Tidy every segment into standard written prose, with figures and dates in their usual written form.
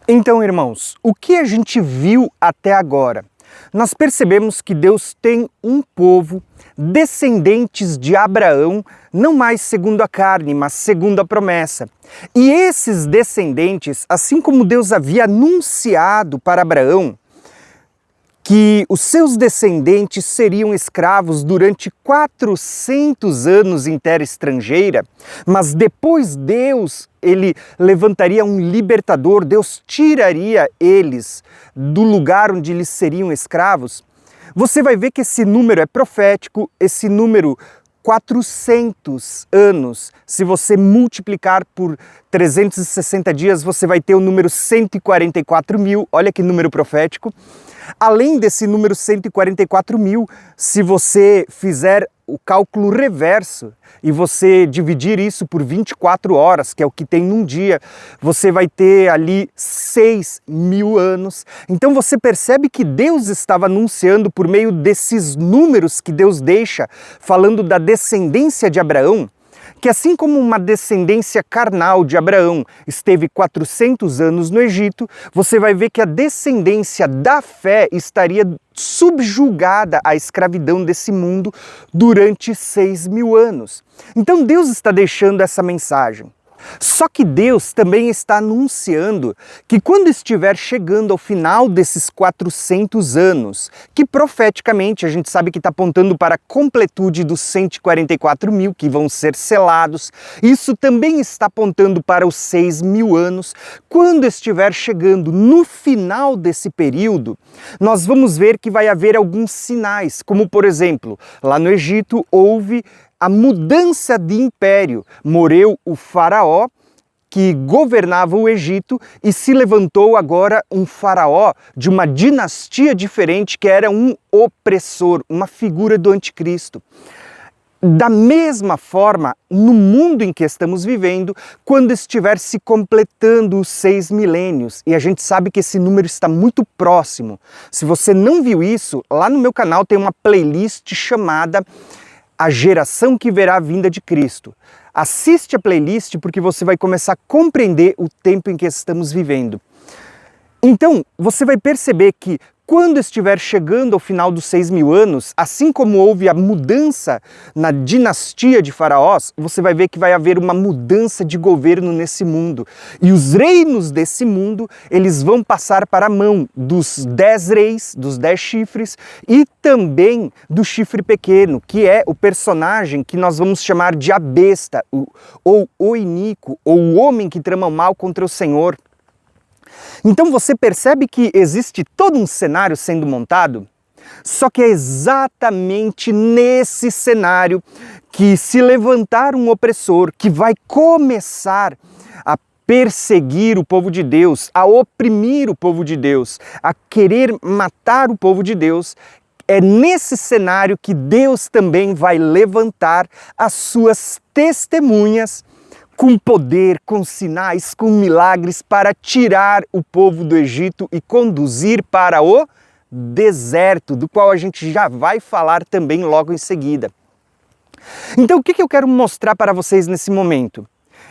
Então, irmãos, o que a gente viu até agora? Nós percebemos que Deus tem um povo, descendentes de Abraão, não mais segundo a carne, mas segundo a promessa. E esses descendentes, assim como Deus havia anunciado para Abraão, que os seus descendentes seriam escravos durante 400 anos em terra estrangeira, mas depois ele levantaria um libertador, Deus tiraria eles do lugar onde eles seriam escravos. Você vai ver que esse número é profético, esse número 400 anos, se você multiplicar por 360 dias, você vai ter o número 144 mil, olha que número profético. Além desse número 144 mil, se você fizer o cálculo reverso e você dividir isso por 24 horas, que é o que tem num dia, você vai ter ali 6.000 anos. Então você percebe que Deus estava anunciando por meio desses números que Deus deixa, falando da descendência de Abraão, que assim como uma descendência carnal de Abraão esteve 400 anos no Egito, você vai ver que a descendência da fé estaria subjugada à escravidão desse mundo durante 6.000 anos. Então Deus está deixando essa mensagem. Só que Deus também está anunciando que quando estiver chegando ao final desses 400 anos, que profeticamente a gente sabe que está apontando para a completude dos 144 mil que vão ser selados, isso também está apontando para os 6.000 anos. Quando estiver chegando no final desse período, nós vamos ver que vai haver alguns sinais, como por exemplo, lá no Egito houve a mudança de império. Morreu o faraó que governava o Egito e se levantou agora um faraó de uma dinastia diferente que era um opressor, uma figura do anticristo. Da mesma forma, no mundo em que estamos vivendo, quando estiver se completando os 6 milênios, e a gente sabe que esse número está muito próximo. Se você não viu isso, lá no meu canal tem uma playlist chamada A Geração que Verá a Vinda de Cristo. Assiste a playlist porque você vai começar a compreender o tempo em que estamos vivendo. Então, você vai perceber que quando estiver chegando ao final dos 6.000 anos, assim como houve a mudança na dinastia de faraós, você vai ver que vai haver uma mudança de governo nesse mundo. E os reinos desse mundo, eles vão passar para a mão dos 10 reis, dos 10 chifres, e também do chifre pequeno, que é o personagem que nós vamos chamar de a besta, ou o iníquo, ou o homem que trama o mal contra o Senhor. Então você percebe que existe todo um cenário sendo montado? Só que é exatamente nesse cenário que se levantar um opressor que vai começar a perseguir o povo de Deus, a oprimir o povo de Deus, a querer matar o povo de Deus, é nesse cenário que Deus também vai levantar as suas testemunhas com poder, com sinais, com milagres para tirar o povo do Egito e conduzir para o deserto, do qual a gente já vai falar também logo em seguida. Então o que eu quero mostrar para vocês nesse momento?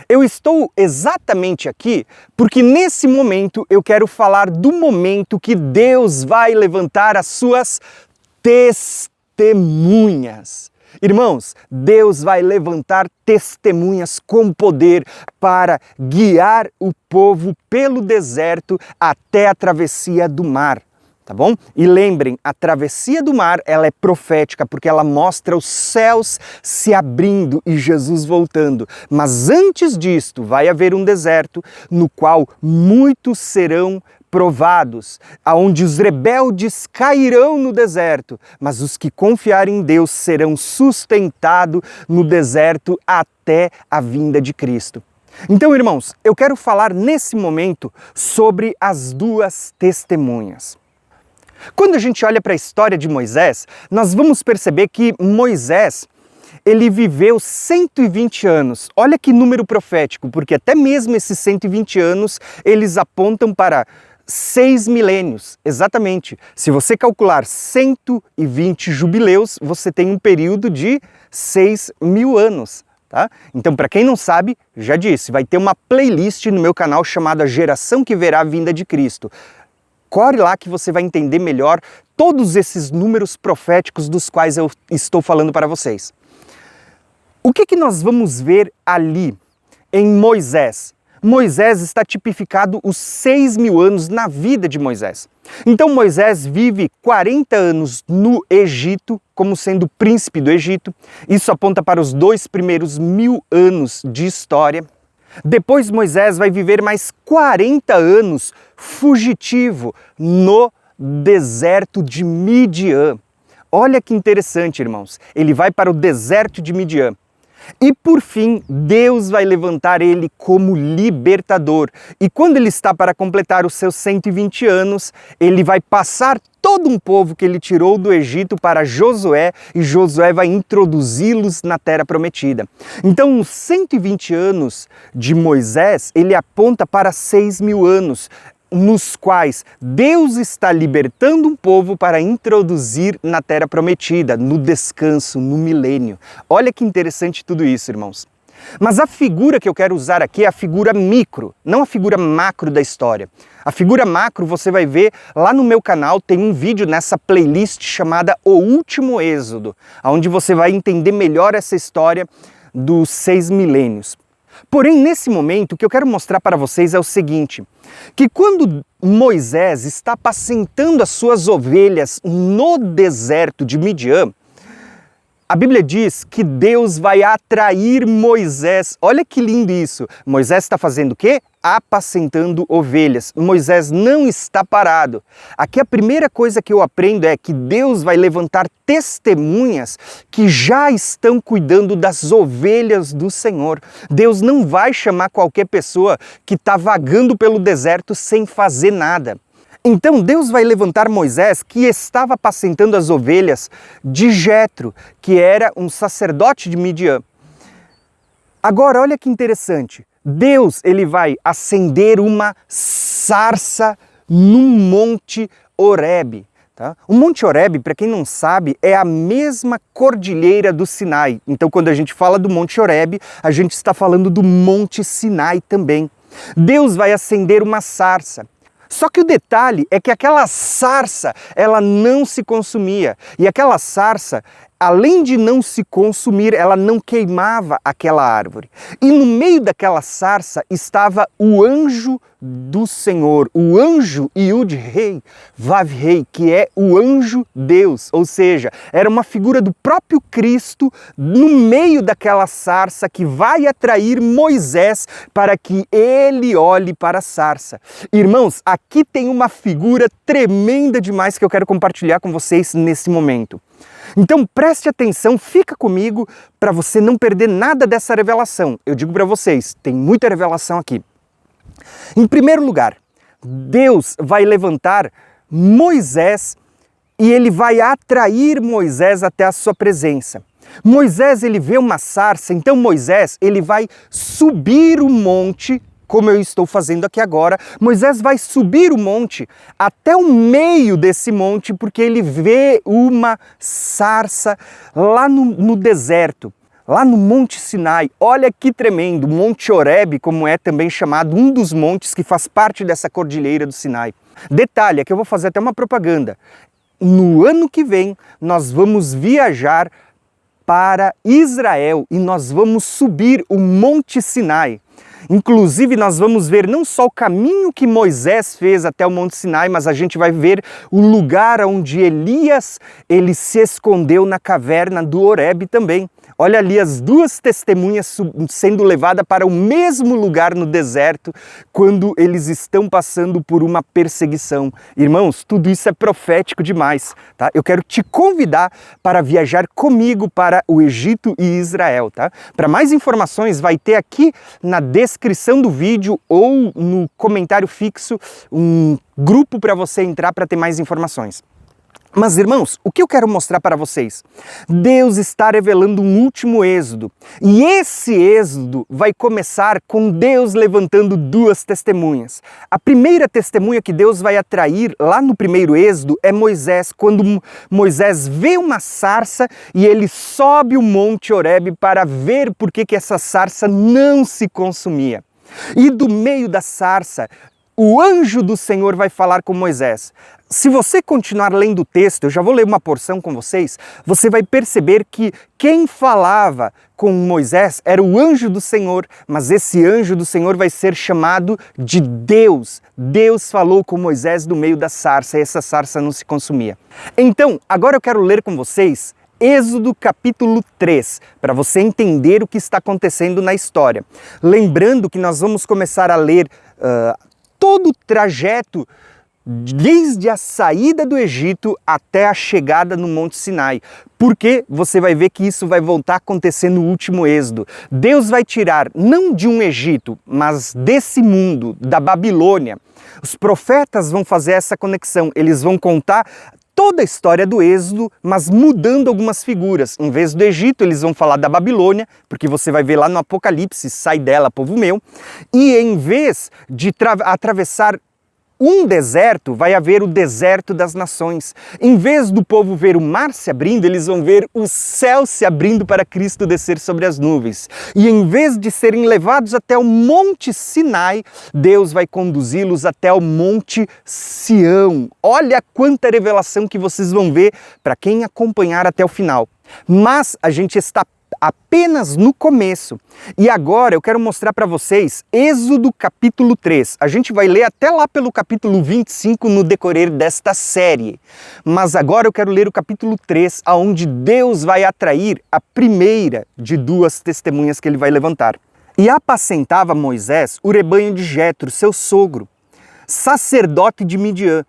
Eu estou exatamente aqui porque nesse momento eu quero falar do momento que Deus vai levantar as suas testemunhas. Irmãos, Deus vai levantar testemunhas com poder para guiar o povo pelo deserto até a travessia do mar, tá bom? E lembrem, a travessia do mar, ela é profética porque ela mostra os céus se abrindo e Jesus voltando. Mas antes disto, vai haver um deserto no qual muitos serão provados, aonde os rebeldes cairão no deserto, mas os que confiarem em Deus serão sustentados no deserto até a vinda de Cristo. Então, irmãos, eu quero falar nesse momento sobre as duas testemunhas. Quando a gente olha para a história de Moisés, nós vamos perceber que Moisés, ele viveu 120 anos. Olha que número profético, porque até mesmo esses 120 anos, eles apontam para 6 milênios, exatamente. Se você calcular 120 jubileus, você tem um período de 6.000 anos, tá? Então, para quem não sabe, já disse, vai ter uma playlist no meu canal chamada Geração que Verá a Vinda de Cristo. Corre lá que você vai entender melhor todos esses números proféticos dos quais eu estou falando para vocês. O que nós vamos ver ali em Moisés? Moisés está tipificado os 6.000 anos na vida de Moisés. Então Moisés vive 40 anos no Egito, como sendo príncipe do Egito. Isso aponta para os 2 primeiros 1.000 anos de história. Depois Moisés vai viver mais 40 anos fugitivo no deserto de Midian. Olha que interessante, irmãos. Ele vai para o deserto de Midian. E por fim, Deus vai levantar ele como libertador. E quando ele está para completar os seus 120 anos, ele vai passar todo um povo que ele tirou do Egito para Josué, e Josué vai introduzi-los na terra prometida. Então, os 120 anos de Moisés, ele aponta para 6.000 anos, nos quais Deus está libertando um povo para introduzir na terra prometida, no descanso, no milênio. Olha que interessante tudo isso, irmãos. Mas a figura que eu quero usar aqui é a figura micro, não a figura macro da história. A figura macro você vai ver lá no meu canal, tem um vídeo nessa playlist chamada O Último Êxodo, onde você vai entender melhor essa história dos 6 milênios. Porém, nesse momento, o que eu quero mostrar para vocês é o seguinte, que quando Moisés está apacentando as suas ovelhas no deserto de Midian, a Bíblia diz que Deus vai atrair Moisés. Olha que lindo isso. Moisés está fazendo o quê? Apacentando ovelhas. Moisés não está parado. Aqui a primeira coisa que eu aprendo é que Deus vai levantar testemunhas que já estão cuidando das ovelhas do Senhor. Deus não vai chamar qualquer pessoa que está vagando pelo deserto sem fazer nada. Então Deus vai levantar Moisés, que estava apacentando as ovelhas de Jetro, que era um sacerdote de Midian. Agora, olha que interessante. Deus ele vai acender uma sarça no Monte Horebe. Tá? O Monte Horebe, para quem não sabe, é a mesma cordilheira do Sinai. Então, quando a gente fala do Monte Horebe, a gente está falando do Monte Sinai também. Deus vai acender uma sarça. Só que o detalhe é que aquela sarça, ela não se consumia. E aquela sarça, além de não se consumir, ela não queimava aquela árvore. E no meio daquela sarça estava o anjo do Senhor, o anjo Yud-Rei, Vav-Rei, que é o anjo Deus, ou seja, era uma figura do próprio Cristo no meio daquela sarça que vai atrair Moisés para que ele olhe para a sarça. Irmãos, aqui tem uma figura tremenda demais que eu quero compartilhar com vocês nesse momento. Então preste atenção, fica comigo para você não perder nada dessa revelação. Eu digo para vocês, tem muita revelação aqui. Em primeiro lugar, Deus vai levantar Moisés e ele vai atrair Moisés até a sua presença. Moisés ele vê uma sarça, então Moisés ele vai subir o monte, como eu estou fazendo aqui agora. Moisés vai subir o monte até o meio desse monte, porque ele vê uma sarça lá no deserto, lá no Monte Sinai. Olha que tremendo, Monte Horebe, como é também chamado, um dos montes que faz parte dessa cordilheira do Sinai. Detalhe, é que eu vou fazer até uma propaganda. No ano que vem, nós vamos viajar para Israel e nós vamos subir o Monte Sinai. Inclusive, nós vamos ver não só o caminho que Moisés fez até o Monte Sinai, mas a gente vai ver o lugar onde Elias ele se escondeu na caverna do Horebe também. Olha ali as duas testemunhas sendo levadas para o mesmo lugar no deserto quando eles estão passando por uma perseguição. Irmãos, tudo isso é profético demais, tá? Eu quero te convidar para viajar comigo para o Egito e Israel, tá? Para mais informações vai ter aqui na descrição do vídeo ou no comentário fixo um grupo para você entrar para ter mais informações. Mas, irmãos, o que eu quero mostrar para vocês? Deus está revelando um último êxodo. E esse êxodo vai começar com Deus levantando duas testemunhas. A primeira testemunha que Deus vai atrair lá no primeiro êxodo é Moisés, quando Moisés vê uma sarça e ele sobe o monte Horebe para ver por que essa sarça não se consumia. E do meio da sarça, o anjo do Senhor vai falar com Moisés. Se você continuar lendo o texto, eu já vou ler uma porção com vocês, você vai perceber que quem falava com Moisés era o anjo do Senhor, mas esse anjo do Senhor vai ser chamado de Deus. Deus falou com Moisés no meio da sarça e essa sarça não se consumia. Então, agora eu quero ler com vocês Êxodo capítulo 3, para você entender o que está acontecendo na história. Lembrando que nós vamos começar a ler todo o trajeto desde a saída do Egito até a chegada no Monte Sinai, porque você vai ver que isso vai voltar a acontecer no último êxodo. Deus vai tirar não de um Egito, mas desse mundo, da Babilônia. Os profetas vão fazer essa conexão, eles vão contar toda a história do êxodo, mas mudando algumas figuras. Em vez do Egito, eles vão falar da Babilônia, porque você vai ver lá no Apocalipse, sai dela, povo meu. E em vez de atravessar um deserto, vai haver o deserto das nações. Em vez do povo ver o mar se abrindo, eles vão ver o céu se abrindo para Cristo descer sobre as nuvens. E em vez de serem levados até o Monte Sinai, Deus vai conduzi-los até o Monte Sião. Olha quanta revelação que vocês vão ver para quem acompanhar até o final. Mas a gente está apenas no começo. E agora eu quero mostrar para vocês Êxodo capítulo 3. A gente vai ler até lá pelo capítulo 25 no decorrer desta série. Mas agora eu quero ler o capítulo 3, aonde Deus vai atrair a primeira de duas testemunhas que ele vai levantar. E apacentava Moisés o rebanho de Jetro, seu sogro, sacerdote de Midian,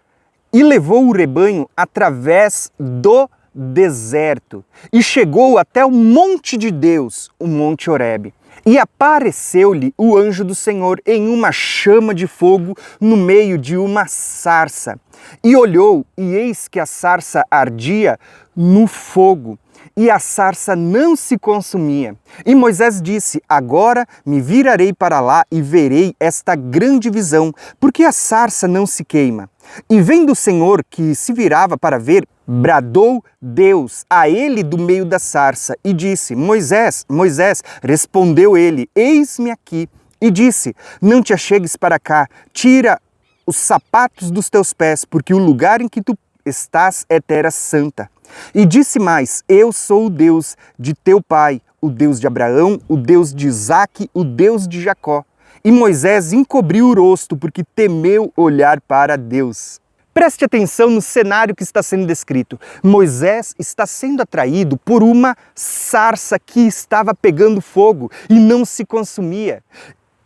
e levou o rebanho através do deserto, e chegou até o monte de Deus, o monte Horebe. E apareceu-lhe o anjo do Senhor em uma chama de fogo no meio de uma sarça. E olhou, e eis que a sarça ardia no fogo, e a sarça não se consumia. E Moisés disse: agora me virarei para lá e verei esta grande visão, porque a sarça não se queima. E vendo o Senhor que se virava para ver, bradou Deus a ele do meio da sarça e disse: Moisés, Moisés. Respondeu ele: eis-me aqui. E disse: não te achegues para cá, tira os sapatos dos teus pés, porque o lugar em que tu estás é terra santa. E disse mais: eu sou o Deus de teu pai, o Deus de Abraão, o Deus de Isaque, o Deus de Jacó. E Moisés encobriu o rosto, porque temeu olhar para Deus. Preste atenção no cenário que está sendo descrito. Moisés está sendo atraído por uma sarça que estava pegando fogo e não se consumia.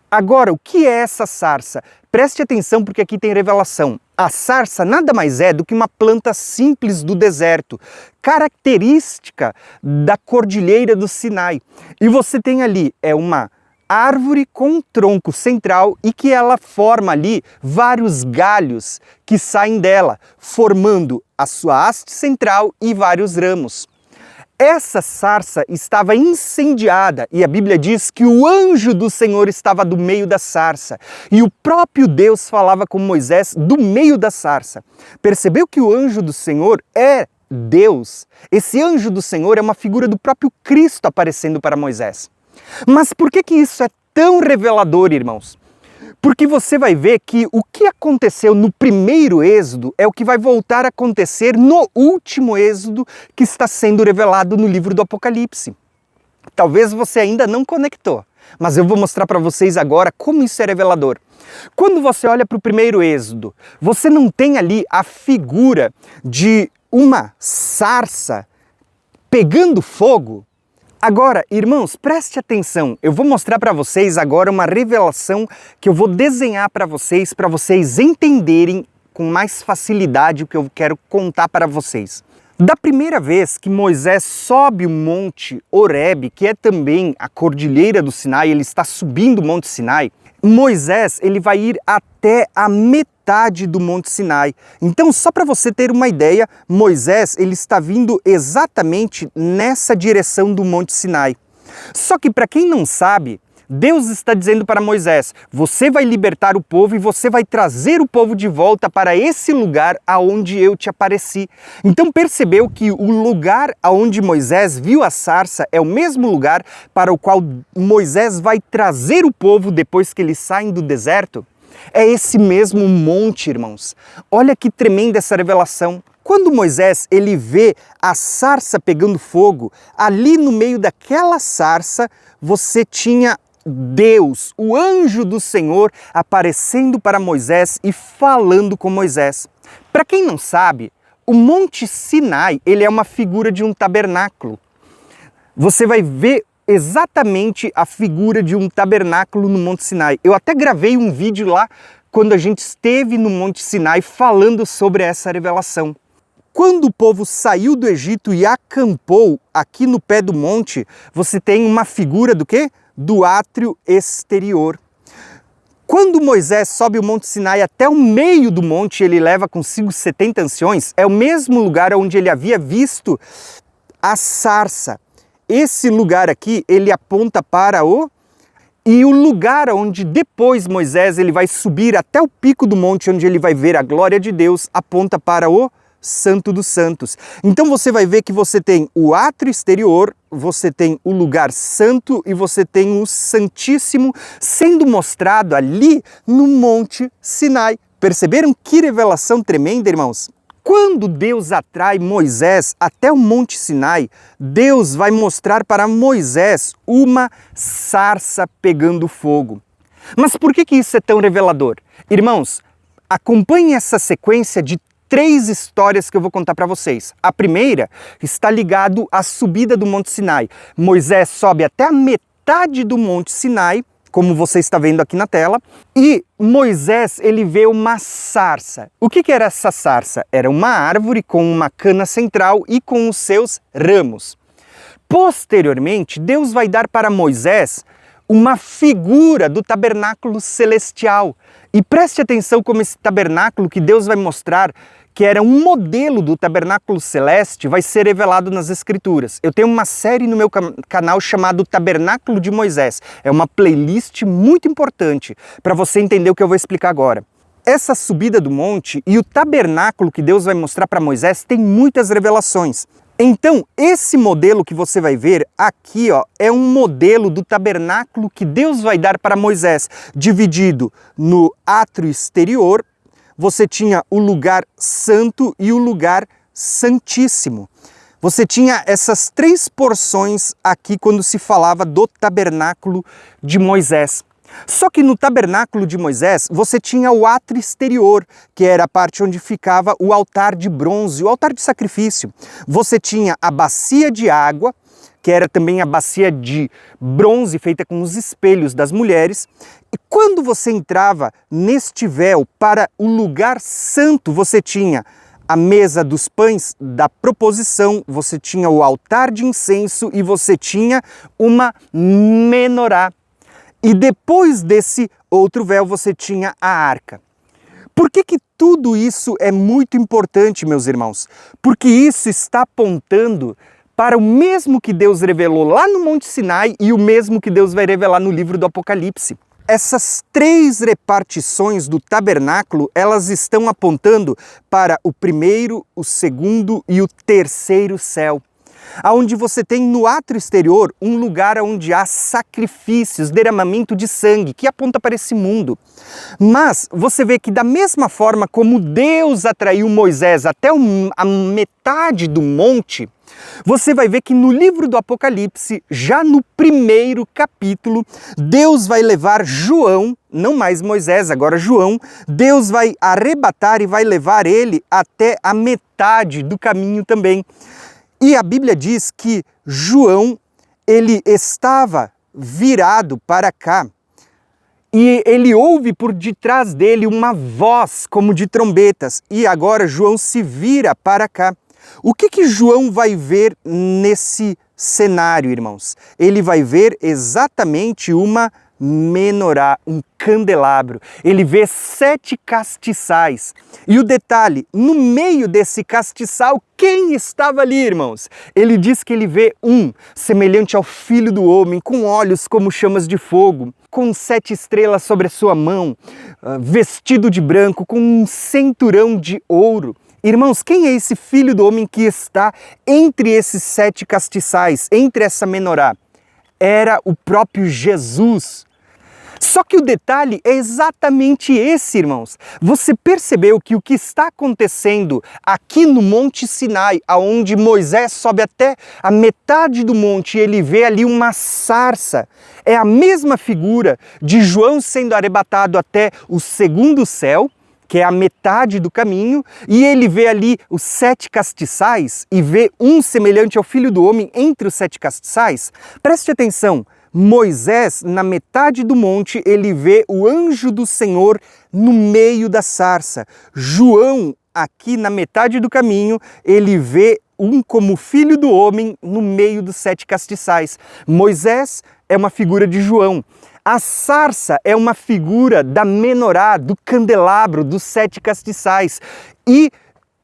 Agora, o que é essa sarça? Preste atenção, porque aqui tem revelação. A sarça nada mais é do que uma planta simples do deserto, característica da cordilheira do Sinai. E você tem ali, uma árvore com um tronco central e que ela forma ali vários galhos que saem dela, formando a sua haste central e vários ramos. Essa sarça estava incendiada e a Bíblia diz que o anjo do Senhor estava do meio da sarça e o próprio Deus falava com Moisés do meio da sarça. Percebeu que o anjo do Senhor é Deus? Esse anjo do Senhor é uma figura do próprio Cristo aparecendo para Moisés. Mas por que isso é tão revelador, irmãos? Porque você vai ver que o que aconteceu no primeiro êxodo é o que vai voltar a acontecer no último êxodo que está sendo revelado no livro do Apocalipse. Talvez você ainda não conectou, mas eu vou mostrar para vocês agora como isso é revelador. Quando você olha para o primeiro êxodo, você não tem ali a figura de uma sarça pegando fogo? Agora, irmãos, preste atenção, eu vou mostrar para vocês agora uma revelação que eu vou desenhar para vocês entenderem com mais facilidade o que eu quero contar para vocês. Da primeira vez que Moisés sobe o monte Horebe, que é também a cordilheira do Sinai, ele está subindo o monte Sinai, Moisés, ele vai ir até a metade do Monte Sinai. Então, só para você ter uma ideia, Moisés, ele está vindo exatamente nessa direção do Monte Sinai. Só que para quem não sabe, Deus está dizendo para Moisés, você vai libertar o povo e você vai trazer o povo de volta para esse lugar aonde eu te apareci. Então percebeu que o lugar aonde Moisés viu a sarça é o mesmo lugar para o qual Moisés vai trazer o povo depois que eles saem do deserto? É esse mesmo monte, irmãos. Olha que tremenda essa revelação. Quando Moisés ele vê a sarça pegando fogo, ali no meio daquela sarça você tinha Deus, o anjo do Senhor, aparecendo para Moisés e falando com Moisés. Para quem não sabe, o Monte Sinai, ele é uma figura de um tabernáculo. Você vai ver exatamente a figura de um tabernáculo no Monte Sinai. Eu até gravei um vídeo lá quando a gente esteve no Monte Sinai falando sobre essa revelação. Quando o povo saiu do Egito e acampou aqui no pé do monte, você tem uma figura do quê? Do átrio exterior. Quando Moisés sobe o Monte Sinai até o meio do monte, ele leva consigo 70 anciões, é o mesmo lugar onde ele havia visto a sarça. Esse lugar aqui, ele aponta para E o lugar onde depois Moisés ele vai subir até o pico do monte, onde ele vai ver a glória de Deus, aponta para o Santo dos Santos. Então você vai ver que você tem o átrio exterior, você tem o lugar santo e você tem o Santíssimo sendo mostrado ali no Monte Sinai. Perceberam que revelação tremenda, irmãos? Quando Deus atrai Moisés até o Monte Sinai, Deus vai mostrar para Moisés uma sarça pegando fogo. Mas por que isso é tão revelador? Irmãos, acompanhe essa sequência de 3 histórias que eu vou contar para vocês. A primeira está ligado à subida do Monte Sinai. Moisés sobe até a metade do Monte Sinai, como você está vendo aqui na tela, e Moisés ele vê uma sarça. O que era essa sarça? Era uma árvore com uma cana central e com os seus ramos. Posteriormente, Deus vai dar para Moisés uma figura do tabernáculo celestial. E preste atenção como esse tabernáculo que Deus vai mostrar, que era um modelo do tabernáculo celeste, vai ser revelado nas Escrituras. Eu tenho uma série no meu canal chamado Tabernáculo de Moisés. É uma playlist muito importante para você entender o que eu vou explicar agora. Essa subida do monte e o tabernáculo que Deus vai mostrar para Moisés tem muitas revelações. Então, esse modelo que você vai ver aqui, ó, é um modelo do tabernáculo que Deus vai dar para Moisés, dividido no átrio exterior, você tinha o lugar santo e o lugar santíssimo. Você tinha essas 3 porções aqui quando se falava do tabernáculo de Moisés. Só que no tabernáculo de Moisés, você tinha o átrio exterior, que era a parte onde ficava o altar de bronze, o altar de sacrifício. Você tinha a bacia de água, que era também a bacia de bronze feita com os espelhos das mulheres. E quando você entrava neste véu para o lugar santo, você tinha a mesa dos pães da proposição, você tinha o altar de incenso e você tinha uma menorá. E depois desse outro véu você tinha a arca. Por que tudo isso é muito importante, meus irmãos? Porque isso está apontando para o mesmo que Deus revelou lá no Monte Sinai e o mesmo que Deus vai revelar no livro do Apocalipse. Essas 3 repartições do tabernáculo, elas estão apontando para o primeiro, o segundo e o terceiro céu. Onde você tem no átrio exterior um lugar onde há sacrifícios, derramamento de sangue, que aponta para esse mundo. Mas você vê que da mesma forma como Deus atraiu Moisés até a metade do monte, você vai ver que no livro do Apocalipse, já no primeiro capítulo, Deus vai levar João, não mais Moisés, agora João, Deus vai arrebatar e vai levar ele até a metade do caminho também. E a Bíblia diz que João, ele estava virado para cá e ele ouve por detrás dele uma voz como de trombetas e agora João se vira para cá. O que João vai ver nesse cenário, irmãos? Ele vai ver exatamente uma menorá, um candelabro. Ele vê 7 castiçais. E o detalhe, no meio desse castiçal, quem estava ali, irmãos? Ele diz que ele vê um, semelhante ao Filho do Homem, com olhos como chamas de fogo, com 7 estrelas sobre a sua mão, vestido de branco, com um cinturão de ouro. Irmãos, quem é esse Filho do Homem que está entre esses 7 castiçais, entre essa menorá? Era o próprio Jesus. Só que o detalhe é exatamente esse, irmãos. Você percebeu que o que está acontecendo aqui no Monte Sinai, aonde Moisés sobe até a metade do monte e ele vê ali uma sarça, é a mesma figura de João sendo arrebatado até o segundo céu, que é a metade do caminho, e ele vê ali os 7 castiçais e vê um semelhante ao Filho do Homem entre os 7 castiçais. Preste atenção. Moisés, na metade do monte, ele vê o anjo do Senhor no meio da sarça. João, aqui na metade do caminho, ele vê um como Filho do Homem no meio dos 7 castiçais. Moisés é uma figura de João. A sarça é uma figura da menorá, do candelabro, dos 7 castiçais. E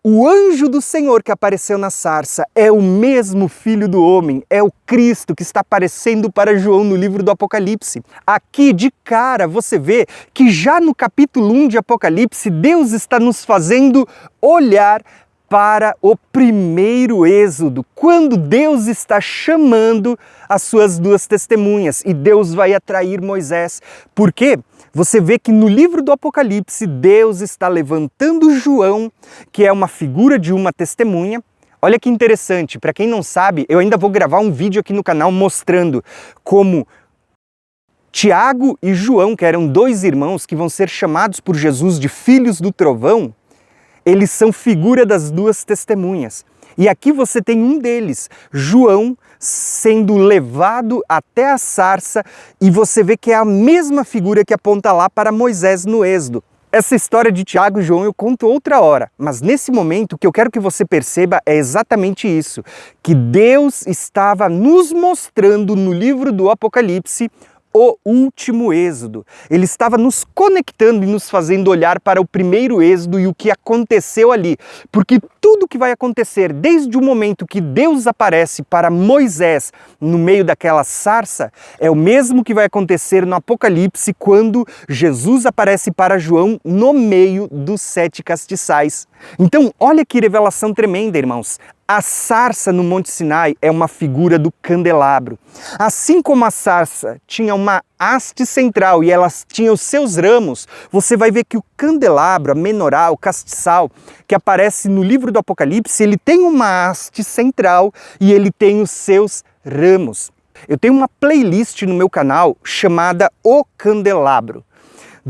o anjo do Senhor que apareceu na sarça é o mesmo Filho do Homem, é o Cristo que está aparecendo para João no livro do Apocalipse. Aqui, de cara, você vê que já no capítulo 1 de Apocalipse, Deus está nos fazendo olhar para o primeiro êxodo, quando Deus está chamando as suas 2 testemunhas e Deus vai atrair Moisés. Por quê? Você vê que no livro do Apocalipse, Deus está levantando João, que é uma figura de uma testemunha. Olha que interessante, para quem não sabe, eu ainda vou gravar um vídeo aqui no canal mostrando como Tiago e João, que eram 2 irmãos que vão ser chamados por Jesus de filhos do trovão, eles são figura das 2 testemunhas. E aqui você tem um deles, João, sendo levado até a sarça, e você vê que é a mesma figura que aponta lá para Moisés no Êxodo. Essa história de Tiago e João eu conto outra hora, mas nesse momento o que eu quero que você perceba é exatamente isso, que Deus estava nos mostrando no livro do Apocalipse o último êxodo. Ele estava nos conectando e nos fazendo olhar para o primeiro êxodo e o que aconteceu ali. Porque tudo que vai acontecer desde o momento que Deus aparece para Moisés no meio daquela sarça é o mesmo que vai acontecer no Apocalipse quando Jesus aparece para João no meio dos 7 castiçais. Então, olha que revelação tremenda, irmãos. A sarça no Monte Sinai é uma figura do candelabro. Assim como a sarça tinha uma haste central e elas tinham os seus ramos, você vai ver que o candelabro, a menorá, o castiçal, que aparece no livro do Apocalipse, ele tem uma haste central e ele tem os seus ramos. Eu tenho uma playlist no meu canal chamada O Candelabro.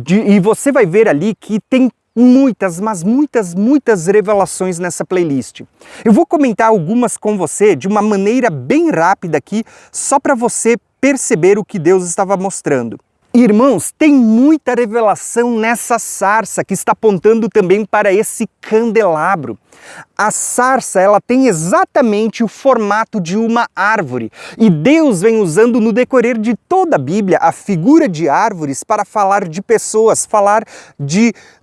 E você vai ver ali que tem muitas, mas muitas revelações nessa playlist. Eu vou comentar algumas com você de uma maneira bem rápida aqui, só para você perceber o que Deus estava mostrando. Irmãos, tem muita revelação nessa sarça que está apontando também para esse candelabro. A sarça, ela tem exatamente o formato de uma árvore. E Deus vem usando no decorrer de toda a Bíblia a figura de árvores para falar de pessoas, falar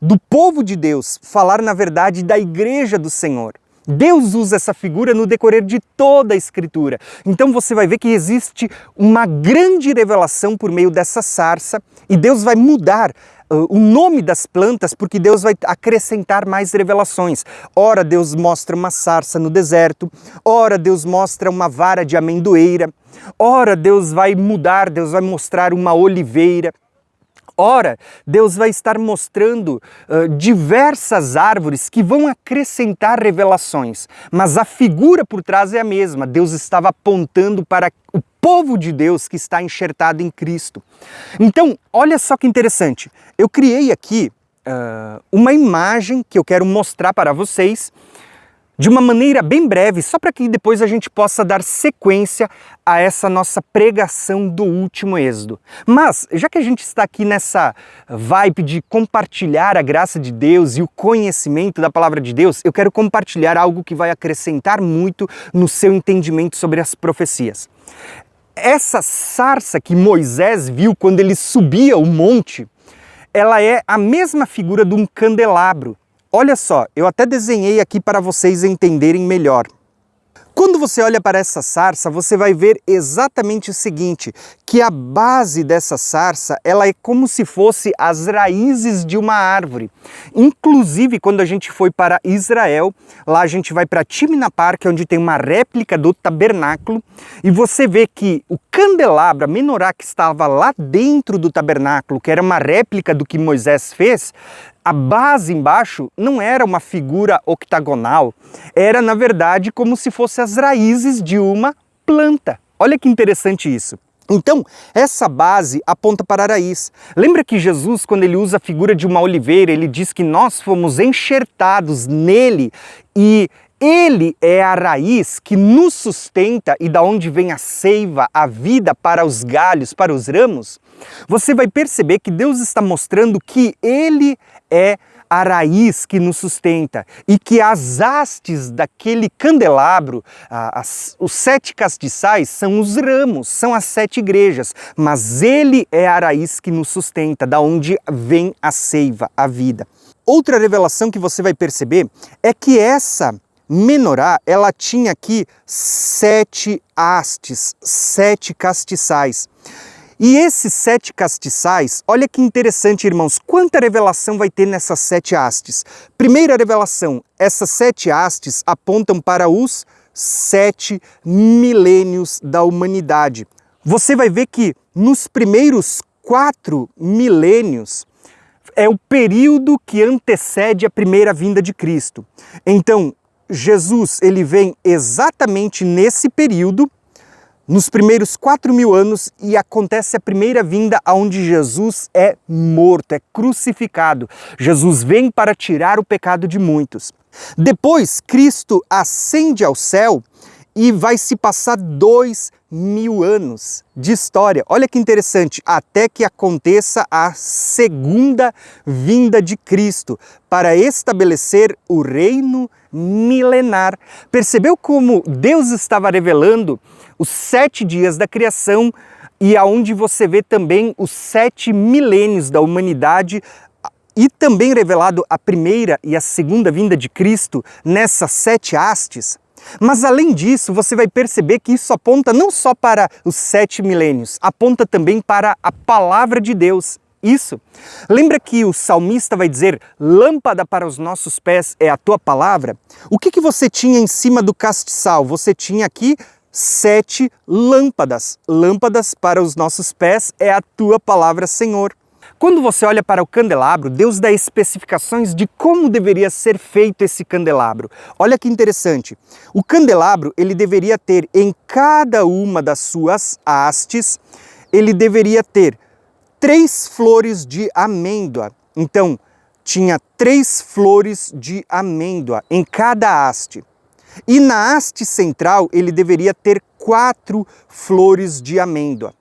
do povo de Deus, falar, na verdade, da igreja do Senhor. Deus usa essa figura no decorrer de toda a Escritura. Então você vai ver que existe uma grande revelação por meio dessa sarça e Deus vai mudar o nome das plantas porque Deus vai acrescentar mais revelações. Ora Deus mostra uma sarça no deserto, ora Deus mostra uma vara de amendoeira, ora Deus vai mudar, Deus vai mostrar uma oliveira. Ora, Deus vai estar mostrando diversas árvores que vão acrescentar revelações, mas a figura por trás é a mesma. Deus estava apontando para o povo de Deus que está enxertado em Cristo. Então, olha só que interessante. Eu criei aqui uma imagem que eu quero mostrar para vocês de uma maneira bem breve, só para que depois a gente possa dar sequência a essa nossa pregação do último êxodo. Mas, já que a gente está aqui nessa vibe de compartilhar a graça de Deus e o conhecimento da palavra de Deus, eu quero compartilhar algo que vai acrescentar muito no seu entendimento sobre as profecias. Essa sarça que Moisés viu quando ele subia o monte, ela é a mesma figura de um candelabro. Olha só, eu até desenhei aqui para vocês entenderem melhor. Quando você olha para essa sarça, você vai ver exatamente o seguinte, que a base dessa sarça, ela é como se fosse as raízes de uma árvore. Inclusive, quando a gente foi para Israel, lá a gente vai para Timna Park, onde tem uma réplica do tabernáculo, e você vê que o candelabro, a menorá que estava lá dentro do tabernáculo, que era uma réplica do que Moisés fez, a base embaixo não era uma figura octagonal, era na verdade como se fossem as raízes de uma planta. Olha que interessante isso. Então, essa base aponta para a raiz. Lembra que Jesus, quando ele usa a figura de uma oliveira, ele diz que nós fomos enxertados nele e ele é a raiz que nos sustenta e da onde vem a seiva, a vida para os galhos, para os ramos? Você vai perceber que Deus está mostrando que ele é a raiz que nos sustenta e que as hastes daquele candelabro, os 7 castiçais, são os ramos, são as 7 igrejas, mas ele é a raiz que nos sustenta, da onde vem a seiva, a vida. Outra revelação que você vai perceber é que essa menorá, ela tinha aqui 7 hastes, 7 castiçais. E esses 7 castiçais, olha que interessante, irmãos, quanta revelação vai ter nessas 7 hastes. Primeira revelação, essas 7 hastes apontam para os 7 milênios da humanidade. Você vai ver que nos primeiros 4 milênios é o período que antecede a primeira vinda de Cristo. Então, Jesus, ele vem exatamente nesse período, nos primeiros 4.000 anos, e acontece a primeira vinda onde Jesus é morto, é crucificado. Jesus vem para tirar o pecado de muitos. Depois, Cristo ascende ao céu e vai se passar 2.000 anos de história. Olha que interessante, até que aconteça a segunda vinda de Cristo para estabelecer o reino milenar. Percebeu como Deus estava revelando os 7 dias da criação e aonde você vê também os 7 milênios da humanidade e também revelado a primeira e a segunda vinda de Cristo nessas 7 hastes? Mas além disso, você vai perceber que isso aponta não só para os 7 milênios, aponta também para a palavra de Deus. Isso. Lembra que o salmista vai dizer, lâmpada para os nossos pés é a tua palavra? O que você tinha em cima do castiçal? Você tinha aqui 7 lâmpadas. Lâmpadas para os nossos pés é a tua palavra, Senhor. Quando você olha para o candelabro, Deus dá especificações de como deveria ser feito esse candelabro. Olha que interessante. O candelabro, ele deveria ter em cada uma das suas hastes, ele deveria ter 3 flores de amêndoa. Então, tinha 3 flores de amêndoa em cada haste. E na haste central, ele deveria ter 4 flores de amêndoa.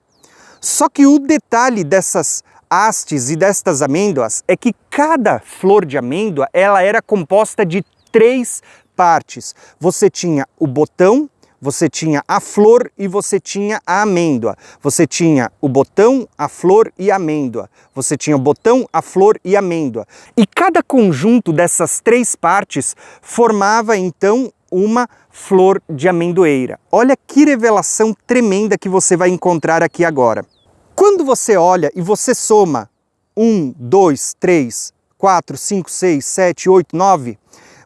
Só que o detalhe dessas hastes e destas amêndoas é que cada flor de amêndoa, ela era composta de 3 partes. Você tinha o botão, você tinha a flor e você tinha a amêndoa. Você tinha o botão, a flor e a amêndoa. Você tinha o botão, a flor e a amêndoa. E cada conjunto dessas 3 partes formava então uma flor de amendoeira. Olha que revelação tremenda que você vai encontrar aqui agora. Quando você olha e você soma 1, 2, 3, 4, 5, 6, 7, 8, 9,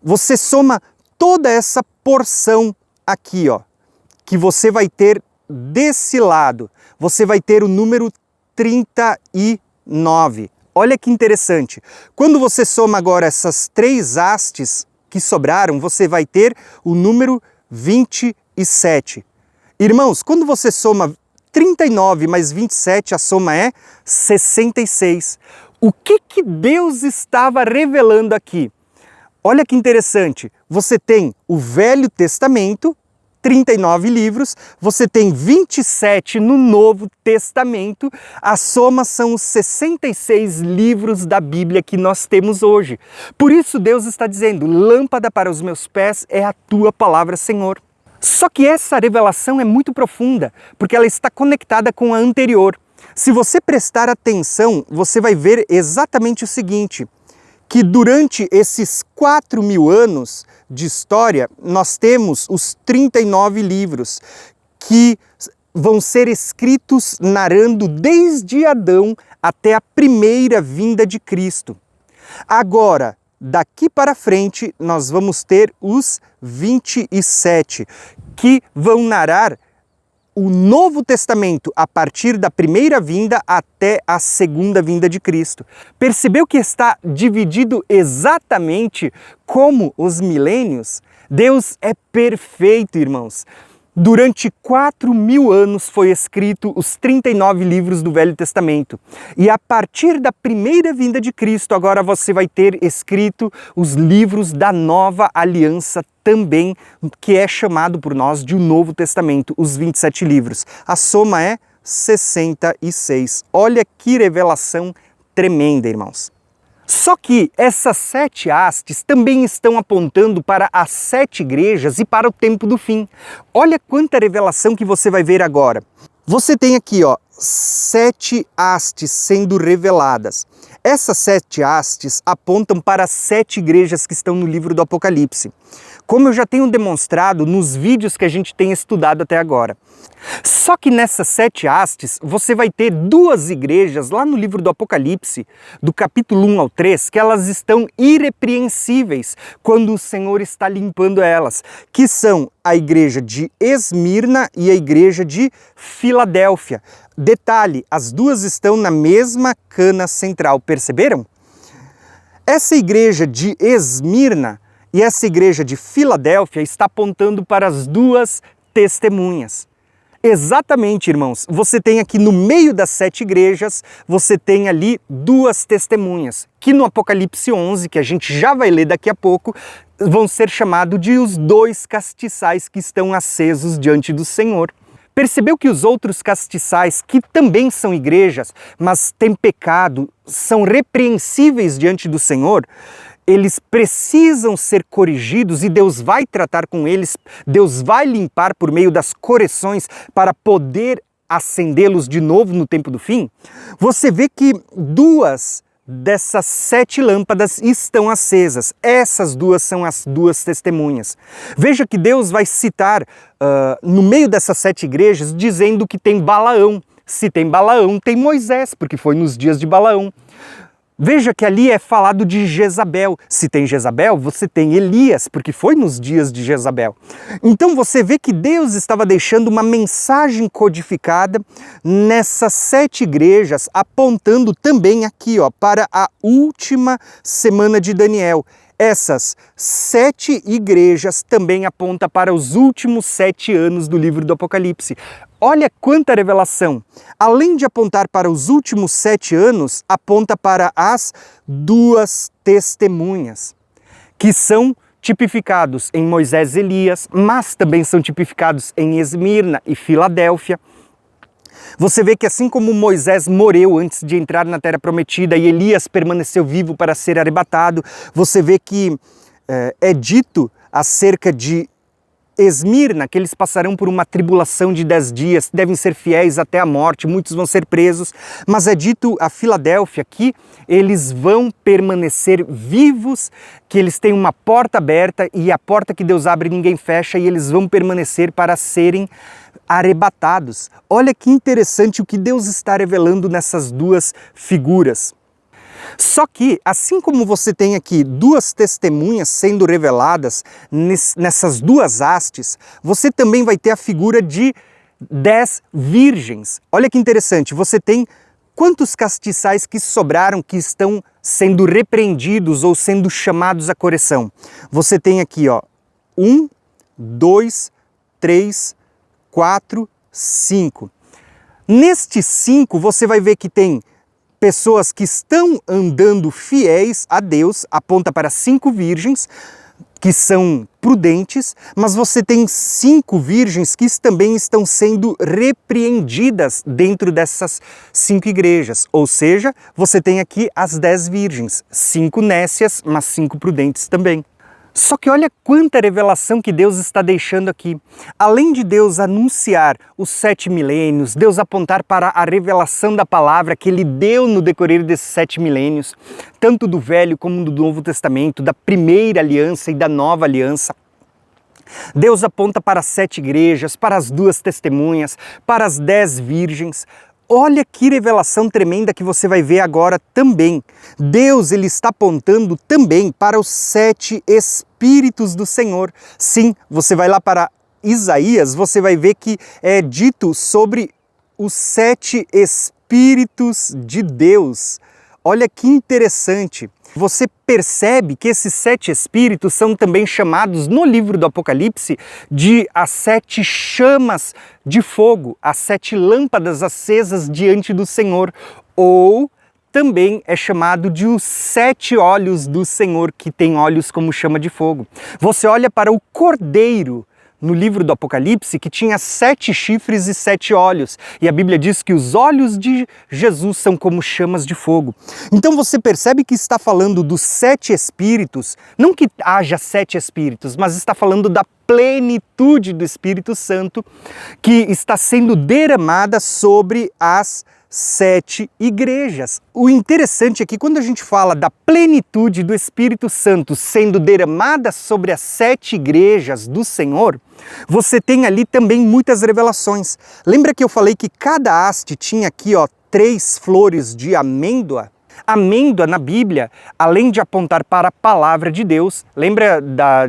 você soma toda essa porção aqui, ó, que você vai ter desse lado. Você vai ter o número 39. Olha que interessante. Quando você soma agora essas 3 hastes que sobraram, você vai ter o número 27. Irmãos, quando você soma 39 mais 27, a soma é 66. O que Deus estava revelando aqui? Olha que interessante, você tem o Velho Testamento, 39 livros, você tem 27 no Novo Testamento, a soma são os 66 livros da Bíblia que nós temos hoje. Por isso Deus está dizendo, lâmpada para os meus pés é a tua palavra, Senhor. Só que essa revelação é muito profunda, porque ela está conectada com a anterior. Se você prestar atenção, você vai ver exatamente o seguinte, que durante esses 4.000 anos de história, nós temos os 39 livros que vão ser escritos narrando desde Adão até a primeira vinda de Cristo. Agora, daqui para frente, nós vamos ter os 27, que vão narrar o Novo Testamento a partir da primeira vinda até a segunda vinda de Cristo. Percebeu que está dividido exatamente como os milênios? Deus é perfeito, irmãos. Durante 4.000 anos foi escrito os 39 livros do Velho Testamento. E a partir da primeira vinda de Cristo, agora você vai ter escrito os livros da Nova Aliança também, que é chamado por nós de o Novo Testamento, os 27 livros. A soma é 66. Olha que revelação tremenda, irmãos. Só que essas 7 hastes também estão apontando para as 7 igrejas e para o tempo do fim. Olha quanta revelação que você vai ver agora. Você tem aqui, ó, 7 hastes sendo reveladas. Essas 7 hastes apontam para as 7 igrejas que estão no livro do Apocalipse, como eu já tenho demonstrado nos vídeos que a gente tem estudado até agora. Só que nessas 7 hastes, você vai ter 2 igrejas lá no livro do Apocalipse, do capítulo 1 ao 3, que elas estão irrepreensíveis quando o Senhor está limpando elas, que são a igreja de Esmirna e a igreja de Filadélfia. Detalhe, as duas estão na mesma cana central, perceberam? Essa igreja de Esmirna e essa igreja de Filadélfia está apontando para as 2 testemunhas. Exatamente, irmãos, você tem aqui no meio das 7 igrejas, você tem ali 2 testemunhas, que no Apocalipse 11, que a gente já vai ler daqui a pouco, vão ser chamados de os 2 castiçais que estão acesos diante do Senhor. Percebeu que os outros castiçais, que também são igrejas, mas têm pecado, são repreensíveis diante do Senhor? Eles precisam ser corrigidos e Deus vai tratar com eles, Deus vai limpar por meio das correções para poder acendê-los de novo no tempo do fim? Você vê que 2 dessas 7 lâmpadas estão acesas. Essas 2 são as 2 testemunhas. Veja que Deus vai citar no meio dessas 7 igrejas dizendo que tem Balaão. Se tem Balaão, tem Moisés, porque foi nos dias de Balaão. Veja que ali é falado de Jezabel. Se tem Jezabel, você tem Elias, porque foi nos dias de Jezabel. Então você vê que Deus estava deixando uma mensagem codificada nessas 7 igrejas, apontando também aqui, ó, para a última semana de Daniel. Essas 7 igrejas também apontam para os últimos 7 anos do livro do Apocalipse. Olha quanta revelação! Além de apontar para os últimos 7 anos, aponta para as 2 testemunhas, que são tipificados em Moisés e Elias, mas também são tipificados em Esmirna e Filadélfia. Você vê que assim como Moisés morreu antes de entrar na Terra Prometida e Elias permaneceu vivo para ser arrebatado, você vê que é dito acerca de Esmirna, que eles passarão por uma tribulação de 10 dias, devem ser fiéis até a morte, muitos vão ser presos, mas é dito a Filadélfia que eles vão permanecer vivos, que eles têm uma porta aberta e a porta que Deus abre ninguém fecha e eles vão permanecer para serem arrebatados. Olha que interessante o que Deus está revelando nessas 2 figuras. Só que, assim como você tem aqui 2 testemunhas sendo reveladas nessas 2 hastes, você também vai ter a figura de 10 virgens. Olha que interessante, você tem quantos castiçais que sobraram que estão sendo repreendidos ou sendo chamados à correção? Você tem aqui, ó, 1, 2, 3, 4, 5. Nestes 5, você vai ver que tem pessoas que estão andando fiéis a Deus, aponta para 5 virgens, que são prudentes, mas você tem 5 virgens que também estão sendo repreendidas dentro dessas 5 igrejas. Ou seja, você tem aqui as 10 virgens, 5 nécias, mas 5 prudentes também. Só que olha quanta revelação que Deus está deixando aqui. Além de Deus anunciar os 7 milênios, Deus apontar para a revelação da palavra que Ele deu no decorrer desses 7 milênios, tanto do Velho como do Novo Testamento, da primeira aliança e da nova aliança, Deus aponta para as 7 igrejas, para as 2 testemunhas, para as 10 virgens. Olha que revelação tremenda que você vai ver agora também. Deus, ele está apontando também para os 7 Espíritos do Senhor. Sim, você vai lá para Isaías, você vai ver que é dito sobre os 7 Espíritos de Deus. Olha que interessante. Você percebe que esses 7 espíritos são também chamados no livro do Apocalipse de as 7 chamas de fogo, as 7 lâmpadas acesas diante do Senhor, ou também é chamado de os 7 olhos do Senhor, que tem olhos como chama de fogo. Você olha para o Cordeiro no livro do Apocalipse, que tinha 7 chifres e 7 olhos. E a Bíblia diz que os olhos de Jesus são como chamas de fogo. Então você percebe que está falando dos 7 espíritos, não que haja 7 espíritos, mas está falando da plenitude do Espírito Santo que está sendo derramada sobre as 7 igrejas. O interessante é que quando a gente fala da plenitude do Espírito Santo sendo derramada sobre as 7 igrejas do Senhor, você tem ali também muitas revelações. Lembra que eu falei que cada haste tinha aqui, 3 flores de amêndoa? Amêndoa na Bíblia, além de apontar para a palavra de Deus, lembra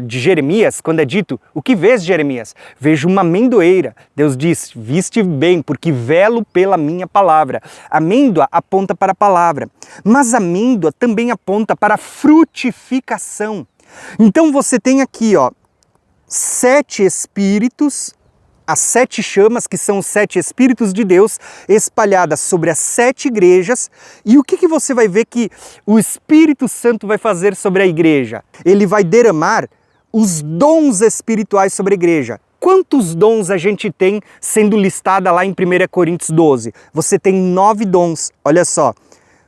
de Jeremias, quando é dito, o que vês, Jeremias? Vejo uma amendoeira. Deus diz, viste bem, porque velo pela minha palavra. Amêndoa aponta para a palavra, mas amêndoa também aponta para a frutificação. Então você tem aqui, 7 espíritos, as 7 chamas, que são os 7 Espíritos de Deus, espalhadas sobre as 7 igrejas. E o que você vai ver que o Espírito Santo vai fazer sobre a igreja? Ele vai derramar os dons espirituais sobre a igreja. Quantos dons a gente tem sendo listada lá em 1 Coríntios 12? Você tem 9 dons, olha só.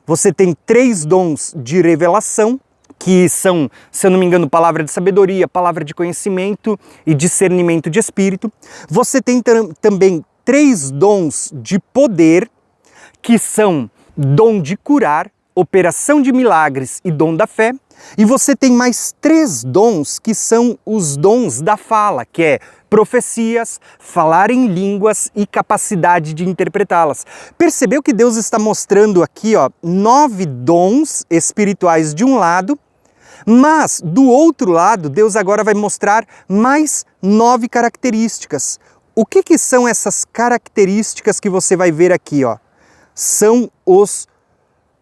Você tem 3 dons de revelação, que são, se eu não me engano, palavra de sabedoria, palavra de conhecimento e discernimento de espírito. Você tem também 3 dons de poder, que são dom de curar, operação de milagres e dom da fé. E você tem mais 3 dons, que são os dons da fala, que é profecias, falar em línguas e capacidade de interpretá-las. Percebeu que Deus está mostrando aqui, 9 dons espirituais de um lado, mas do outro lado, Deus agora vai mostrar mais 9 características. O que são essas características que você vai ver aqui? São os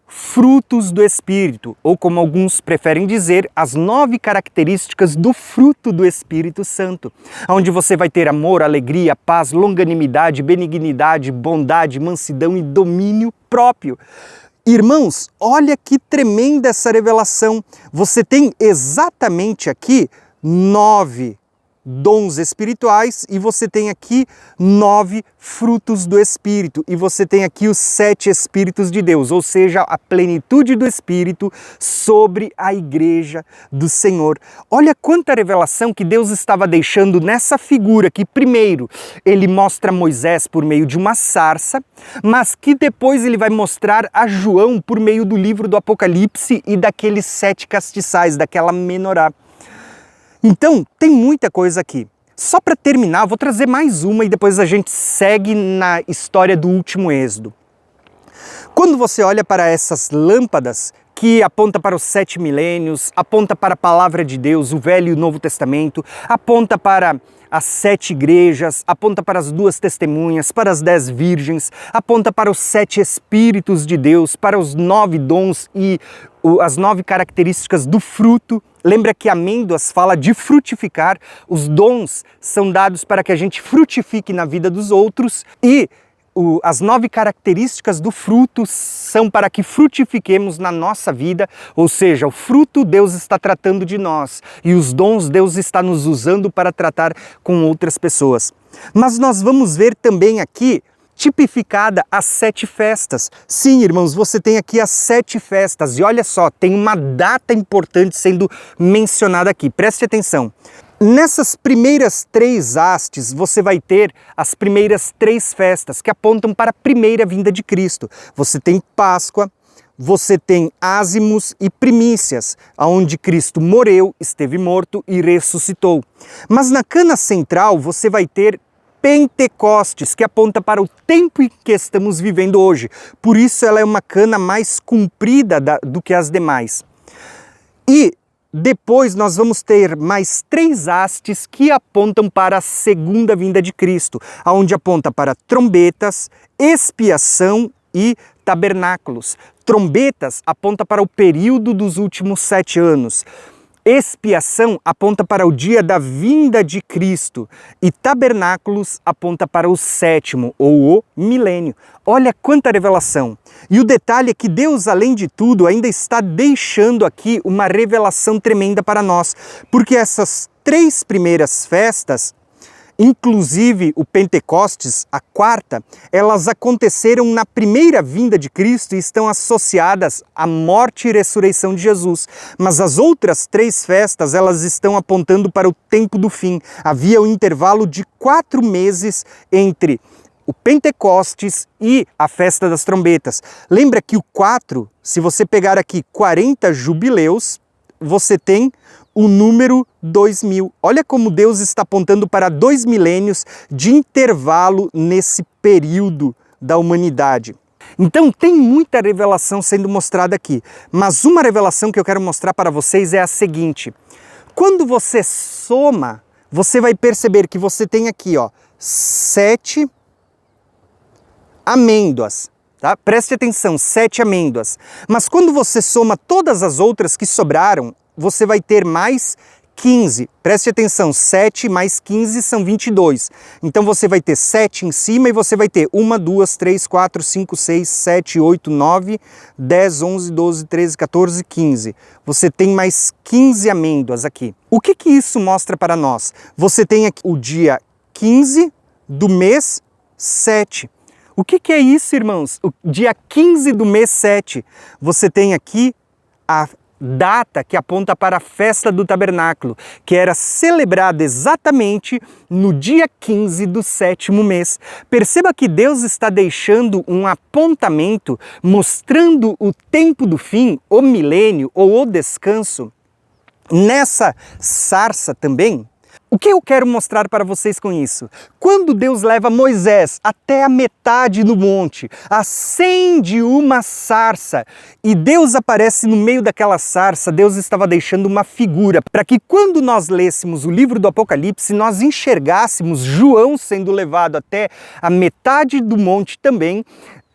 frutos do Espírito, ou como alguns preferem dizer, as 9 características do fruto do Espírito Santo, onde você vai ter amor, alegria, paz, longanimidade, benignidade, bondade, mansidão e domínio próprio. Irmãos, olha que tremenda essa revelação. Você tem exatamente aqui 9 dons espirituais e você tem aqui 9 frutos do Espírito e você tem aqui os 7 Espíritos de Deus, ou seja, a plenitude do Espírito sobre a igreja do Senhor. Olha quanta revelação que Deus estava deixando nessa figura que primeiro ele mostra Moisés por meio de uma sarça, mas que depois ele vai mostrar a João por meio do livro do Apocalipse e daqueles 7 castiçais, daquela menorá. Então, tem muita coisa aqui. Só para terminar, vou trazer mais uma e depois a gente segue na história do último êxodo. Quando você olha para essas lâmpadas, que aponta para os 7 milênios, aponta para a palavra de Deus, o Velho e o Novo Testamento, aponta para as 7 igrejas, aponta para as 2 testemunhas, para as 10 virgens, aponta para os 7 Espíritos de Deus, para os 9 dons e as 9 características do fruto. Lembra que amêndoas fala de frutificar, os dons são dados para que a gente frutifique na vida dos outros e as 9 características do fruto são para que frutifiquemos na nossa vida, ou seja, o fruto Deus está tratando de nós e os dons Deus está nos usando para tratar com outras pessoas. Mas nós vamos ver também aqui tipificada as 7 festas. Sim, irmãos, você tem aqui as 7 festas. E olha só, tem uma data importante sendo mencionada aqui. Preste atenção. Nessas primeiras 3 hastes, você vai ter as primeiras 3 festas que apontam para a primeira vinda de Cristo. Você tem Páscoa, você tem ázimos e primícias, onde Cristo morreu, esteve morto e ressuscitou. Mas na cana central você vai ter Pentecostes, que aponta para o tempo em que estamos vivendo hoje. Por isso ela é uma cana mais comprida do que as demais. E depois nós vamos ter mais 3 hastes que apontam para a segunda vinda de Cristo, onde aponta para trombetas, expiação e tabernáculos. Trombetas aponta para o período dos últimos 7 anos. Expiação aponta para o dia da vinda de Cristo e tabernáculos aponta para o 7º ou o milênio. Olha quanta revelação! E o detalhe é que Deus, além de tudo, ainda está deixando aqui uma revelação tremenda para nós, porque essas 3 primeiras festas, inclusive o Pentecostes, a 4ª, elas aconteceram na primeira vinda de Cristo e estão associadas à morte e ressurreição de Jesus. Mas as outras 3 festas, elas estão apontando para o tempo do fim. Havia um intervalo de 4 meses entre o Pentecostes e a festa das trombetas. Lembra que o 4, se você pegar aqui 40 jubileus, você tem o número 2000. Olha como Deus está apontando para 2 milênios de intervalo nesse período da humanidade. Então tem muita revelação sendo mostrada aqui, mas uma revelação que eu quero mostrar para vocês é a seguinte. Quando você soma, você vai perceber que você tem aqui, ó, 7 amêndoas. Tá? Preste atenção, 7 amêndoas. Mas quando você soma todas as outras que sobraram, você vai ter mais 15. Preste atenção, 7 mais 15 são 22. Então você vai ter 7 em cima e você vai ter 1, 2, 3, 4, 5, 6, 7, 8, 9, 10, 11, 12, 13, 14, 15. Você tem mais 15 amêndoas aqui. O que isso mostra para nós? Você tem aqui o dia 15 do mês 7. O que é isso, irmãos? O dia 15 do mês 7. Você tem aqui a data que aponta para a festa do tabernáculo, que era celebrada exatamente no dia 15 do 7º mês. Perceba que Deus está deixando um apontamento mostrando o tempo do fim, o milênio ou o descanso. Nessa sarça também, o que eu quero mostrar para vocês com isso? Quando Deus leva Moisés até a metade do monte, acende uma sarça e Deus aparece no meio daquela sarça, Deus estava deixando uma figura para que quando nós lêssemos o livro do Apocalipse, nós enxergássemos João sendo levado até a metade do monte também,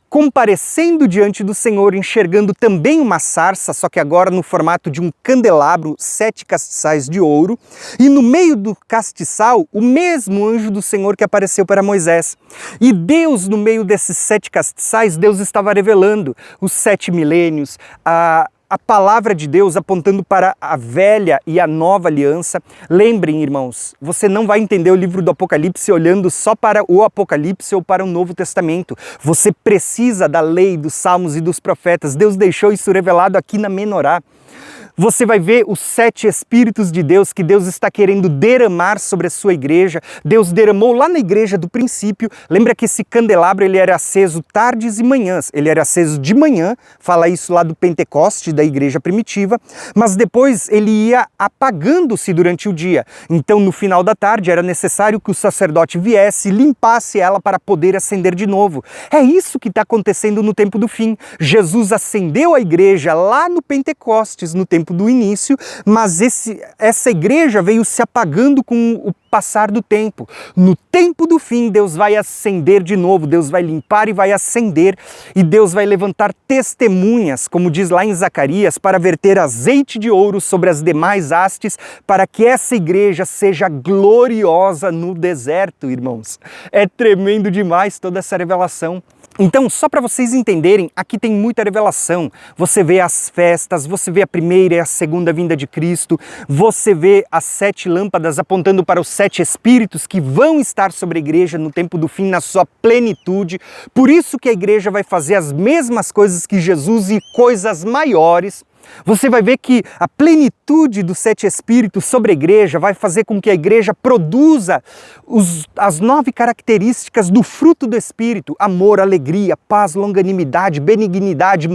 comparecendo diante do Senhor, enxergando também uma sarça, só que agora no formato de um candelabro, 7 castiçais de ouro, e no meio do castiçal, o mesmo anjo do Senhor que apareceu para Moisés. E Deus, no meio desses 7 castiçais, Deus estava revelando os 7 milênios, a palavra de Deus apontando para a velha e a nova aliança. Lembrem, irmãos, você não vai entender o livro do Apocalipse olhando só para o Apocalipse ou para o Novo Testamento. Você precisa da lei, dos salmos e dos profetas. Deus deixou isso revelado aqui na Menorá. Você vai ver os 7 Espíritos de Deus que Deus está querendo derramar sobre a sua igreja. Deus derramou lá na igreja do princípio. Lembra que esse candelabro ele era aceso tardes e manhãs. Ele era aceso de manhã, fala isso lá do Pentecoste, da igreja primitiva, mas depois ele ia apagando-se durante o dia. Então no final da tarde era necessário que o sacerdote viesse e limpasse ela para poder acender de novo. É isso que está acontecendo no tempo do fim. Jesus acendeu a igreja lá no Pentecostes, no tempo do início, mas essa igreja veio se apagando com o passar do tempo. No tempo do fim, Deus vai acender de novo, Deus vai limpar e vai acender, e Deus vai levantar testemunhas, como diz lá em Zacarias, para verter azeite de ouro sobre as demais hastes, para que essa igreja seja gloriosa no deserto, irmãos. É tremendo demais toda essa revelação. Então, só para vocês entenderem, aqui tem muita revelação. Você vê as festas, você vê a primeira e a segunda vinda de Cristo, você vê as 7 lâmpadas apontando para os 7 espíritos que vão estar sobre a igreja no tempo do fim, na sua plenitude. Por isso que a igreja vai fazer as mesmas coisas que Jesus e coisas maiores. Você vai ver que a plenitude dos 7 Espíritos sobre a igreja vai fazer com que a igreja produza as 9 características do fruto do Espírito: amor, alegria, paz, longanimidade, benignidade,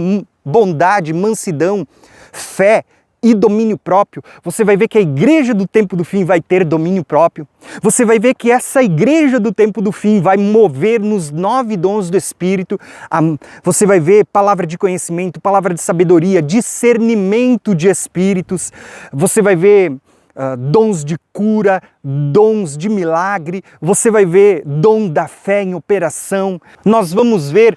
bondade, mansidão, fé e domínio próprio. Você vai ver que a igreja do tempo do fim vai ter domínio próprio. Você vai ver que essa igreja do tempo do fim vai mover nos 9 dons do Espírito. Você vai ver palavra de conhecimento, palavra de sabedoria, discernimento de espíritos. Você vai ver dons de cura, dons de milagre. Você vai ver dom da fé em operação. Nós vamos ver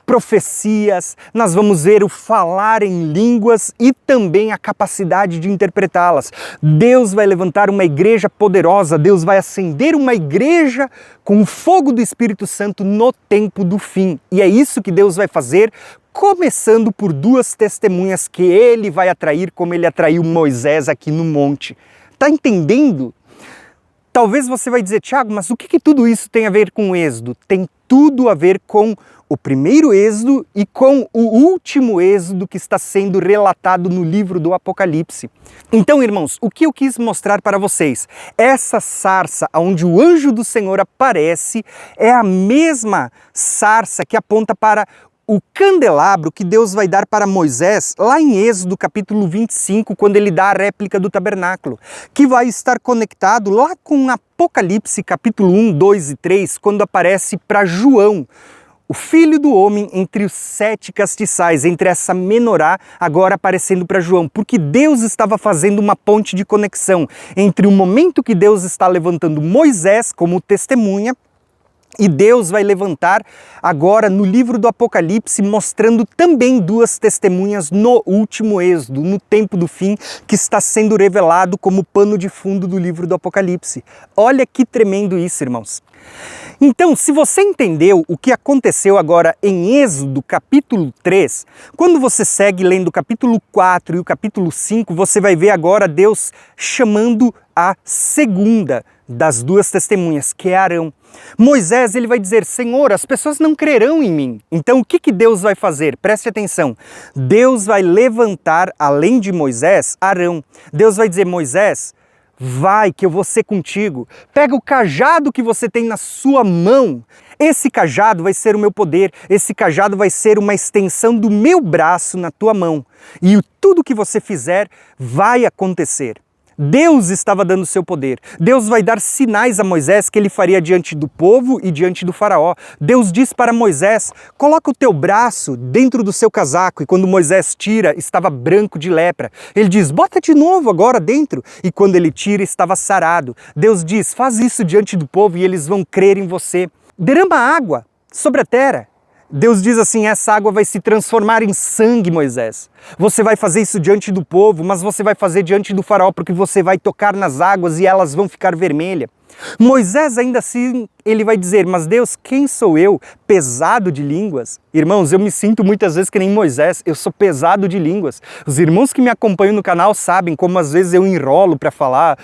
profecias, nós vamos ver o falar em línguas e também a capacidade de interpretá-las. Deus vai levantar uma igreja poderosa, Deus vai acender uma igreja com o fogo do Espírito Santo no tempo do fim. E é isso que Deus vai fazer, começando por 2 testemunhas que Ele vai atrair, como Ele atraiu Moisés aqui no monte. Tá entendendo? Talvez você vai dizer: Tiago, mas o que tudo isso tem a ver com o Êxodo? Tem tudo a ver com o primeiro Êxodo e com o último Êxodo que está sendo relatado no livro do Apocalipse. Então, irmãos, o que eu quis mostrar para vocês? Essa sarça onde o anjo do Senhor aparece é a mesma sarça que aponta para o candelabro que Deus vai dar para Moisés lá em Êxodo capítulo 25, quando ele dá a réplica do tabernáculo, que vai estar conectado lá com Apocalipse capítulo 1, 2 e 3, quando aparece para João, o filho do homem entre os 7 castiçais, entre essa menorá agora aparecendo para João, porque Deus estava fazendo uma ponte de conexão entre o momento que Deus está levantando Moisés como testemunha, e Deus vai levantar agora no livro do Apocalipse, mostrando também 2 testemunhas no último Êxodo, no tempo do fim, que está sendo revelado como pano de fundo do livro do Apocalipse. Olha que tremendo isso, irmãos. Então, se você entendeu o que aconteceu agora em Êxodo capítulo 3, quando você segue lendo o capítulo 4 e o capítulo 5, você vai ver agora Deus chamando a segunda das 2 testemunhas, que é Arão. Moisés, ele vai dizer: Senhor, as pessoas não crerão em mim. Então o que Deus vai fazer? Preste atenção. Deus vai levantar, além de Moisés, Arão. Deus vai dizer: Moisés, vai que eu vou ser contigo. Pega o cajado que você tem na sua mão. Esse cajado vai ser o meu poder. Esse cajado vai ser uma extensão do meu braço na tua mão. E tudo que você fizer vai acontecer. Deus estava dando seu poder. Deus vai dar sinais a Moisés que ele faria diante do povo e diante do faraó. Deus diz para Moisés: coloca o teu braço dentro do seu casaco. E quando Moisés tira, estava branco de lepra. Ele diz: bota de novo agora dentro. E quando ele tira, estava sarado. Deus diz: faz isso diante do povo e eles vão crer em você. Derrama água sobre a terra. Deus diz assim: essa água vai se transformar em sangue, Moisés. Você vai fazer isso diante do povo, mas você vai fazer diante do faraó, porque você vai tocar nas águas e elas vão ficar vermelhas. Moisés ainda assim, ele vai dizer: mas Deus, quem sou eu? Pesado de línguas? Irmãos, eu me sinto muitas vezes que nem Moisés, eu sou pesado de línguas. Os irmãos que me acompanham no canal sabem como às vezes eu enrolo para falar,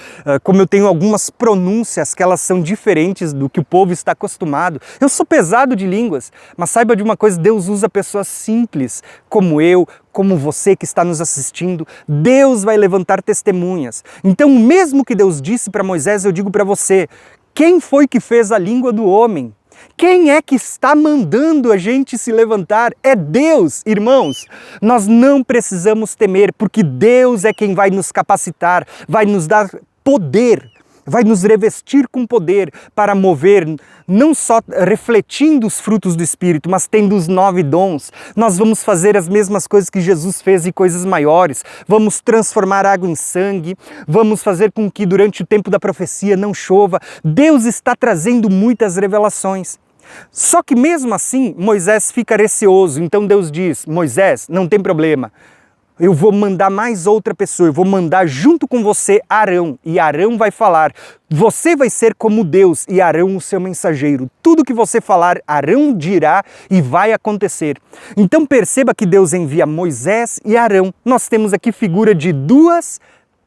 como eu tenho algumas pronúncias que elas são diferentes do que o povo está acostumado. Eu sou pesado de línguas, mas saiba de uma coisa: Deus usa pessoas simples como eu, como você que está nos assistindo. Deus vai levantar testemunhas. Então, o mesmo que Deus disse para Moisés, eu digo para você: quem foi que fez a língua do homem? Quem é que está mandando a gente se levantar? É Deus, irmãos. Nós não precisamos temer, porque Deus é quem vai nos capacitar, vai nos dar poder, vai nos revestir com poder para mover, não só refletindo os frutos do Espírito, mas tendo os 9 dons. Nós vamos fazer as mesmas coisas que Jesus fez e coisas maiores. Vamos transformar água em sangue, vamos fazer com que durante o tempo da profecia não chova. Deus está trazendo muitas revelações. Só que mesmo assim, Moisés fica receoso. Então Deus diz: Moisés, não tem problema. eu vou mandar mais outra pessoa, eu vou mandar junto com você Arão, e Arão vai falar, você vai ser como Deus, e Arão o seu mensageiro. Tudo que você falar, Arão dirá e vai acontecer. Então perceba que Deus envia Moisés e Arão. Nós temos aqui figura de duas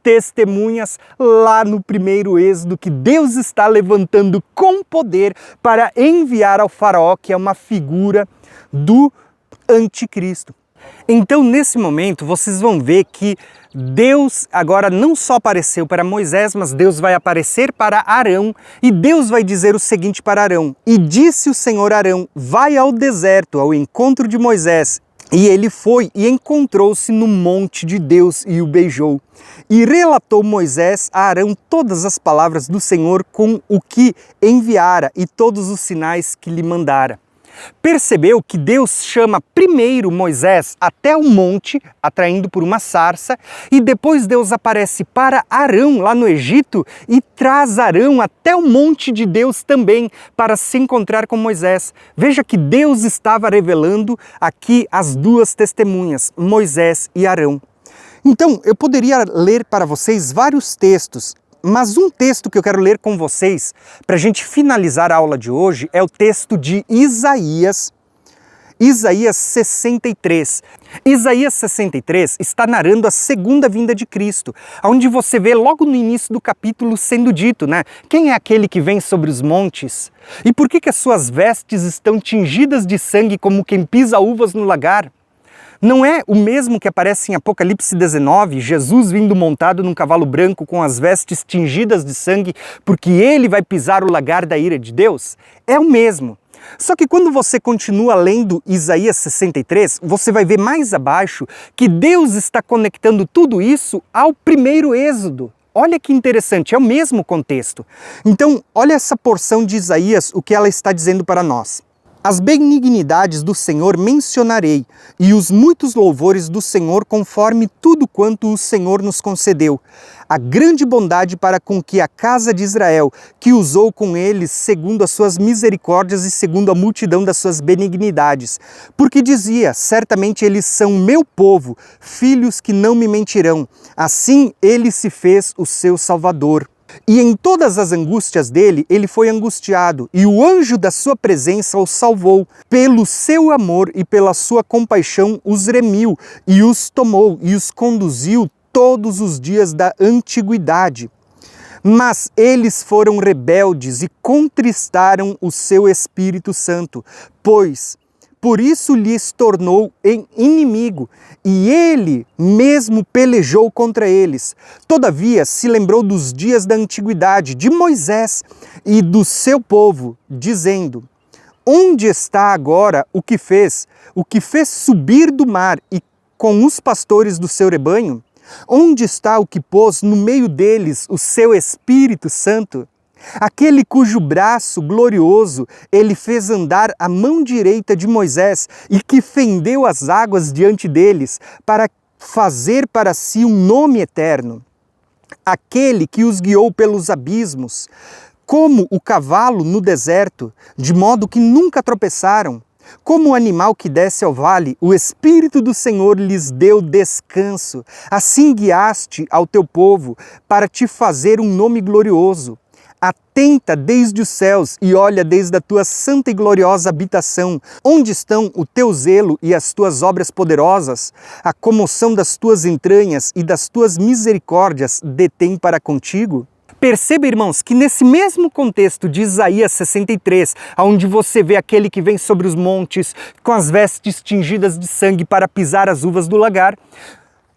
testemunhas lá no primeiro Êxodo, que Deus está levantando com poder para enviar ao faraó, que é uma figura do anticristo. Então, nesse momento, vocês vão ver que Deus agora não só apareceu para Moisés, mas Deus vai aparecer para Arão, e Deus vai dizer o seguinte para Arão: e disse o Senhor a Arão, vai ao deserto, ao encontro de Moisés. E ele foi e encontrou-se no monte de Deus e o beijou. E relatou Moisés a Arão todas as palavras do Senhor com o que enviara e todos os sinais que lhe mandara. Percebeu que Deus chama primeiro Moisés até o monte, atraindo por uma sarça, e depois Deus aparece para Arão lá no Egito e traz Arão até o monte de Deus também para se encontrar com Moisés. Veja que Deus estava revelando aqui as duas testemunhas, Moisés e Arão. Então, eu poderia ler para vocês vários textos, mas um texto que eu quero ler com vocês, para a gente finalizar a aula de hoje, é o texto de Isaías 63. Isaías 63 está narrando a segunda vinda de Cristo, onde você vê logo no início do capítulo sendo dito, né? Quem é aquele que vem sobre os montes? E por que as suas vestes estão tingidas de sangue como quem pisa uvas no lagar? Não é o mesmo que aparece em Apocalipse 19, Jesus vindo montado num cavalo branco com as vestes tingidas de sangue, porque ele vai pisar o lagar da ira de Deus? É o mesmo. Só que quando você continua lendo Isaías 63, você vai ver mais abaixo que Deus está conectando tudo isso ao primeiro Êxodo. Olha que interessante, é o mesmo contexto. Então, olha essa porção de Isaías, o que ela está dizendo para nós. As benignidades do Senhor mencionarei, e os muitos louvores do Senhor conforme tudo quanto o Senhor nos concedeu. A grande bondade para com que a casa de Israel, que usou com eles segundo as suas misericórdias e segundo a multidão das suas benignidades. Porque dizia, certamente eles são meu povo, filhos que não me mentirão. Assim ele se fez o seu Salvador. E em todas as angústias dele, ele foi angustiado, e o anjo da sua presença o salvou. Pelo seu amor e pela sua compaixão os remiu, e os tomou, e os conduziu todos os dias da antiguidade. Mas eles foram rebeldes e contristaram o seu Espírito Santo, por isso lhes tornou em inimigo, e ele mesmo pelejou contra eles. Todavia se lembrou dos dias da antiguidade, de Moisés e do seu povo, dizendo: onde está agora o que fez subir do mar e com os pastores do seu rebanho? Onde está o que pôs no meio deles o seu Espírito Santo? Aquele cujo braço glorioso ele fez andar à mão direita de Moisés e que fendeu as águas diante deles para fazer para si um nome eterno. Aquele que os guiou pelos abismos, como o cavalo no deserto, de modo que nunca tropeçaram. Como o animal que desce ao vale, o Espírito do Senhor lhes deu descanso. Assim guiaste ao teu povo para te fazer um nome glorioso. Atenta desde os céus e olha desde a tua santa e gloriosa habitação. Onde estão o teu zelo e as tuas obras poderosas? A comoção das tuas entranhas e das tuas misericórdias detém para contigo? Perceba, irmãos, que nesse mesmo contexto de Isaías 63, onde você vê aquele que vem sobre os montes com as vestes tingidas de sangue para pisar as uvas do lagar,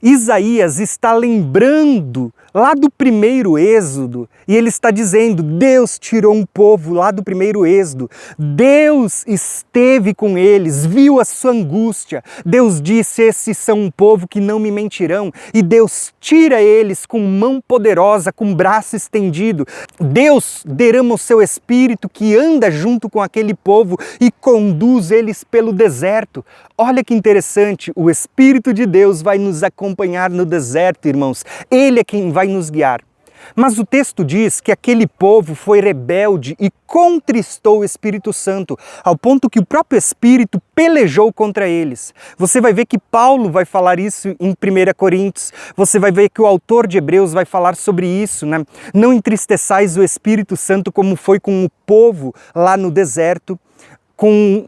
Isaías está lembrando lá do primeiro Êxodo, e ele está dizendo, Deus tirou um povo lá do primeiro Êxodo, Deus esteve com eles, viu a sua angústia, Deus disse, esses são um povo que não me mentirão, e Deus tira eles com mão poderosa, com braço estendido, Deus derrama o seu Espírito que anda junto com aquele povo e conduz eles pelo deserto. Olha que interessante, o Espírito de Deus vai nos acompanhar no deserto, irmãos, Ele é quem vai nos guiar. Mas o texto diz que aquele povo foi rebelde e contristou o Espírito Santo, ao ponto que o próprio Espírito pelejou contra eles. Você vai ver que Paulo vai falar isso em 1 Coríntios, você vai ver que o autor de Hebreus vai falar sobre isso, né? Não entristeçais o Espírito Santo como foi com o povo lá no deserto,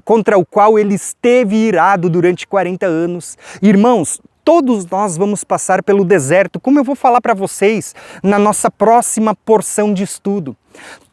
contra o qual ele esteve irado durante 40 anos. Irmãos, todos nós vamos passar pelo deserto, como eu vou falar para vocês na nossa próxima porção de estudo.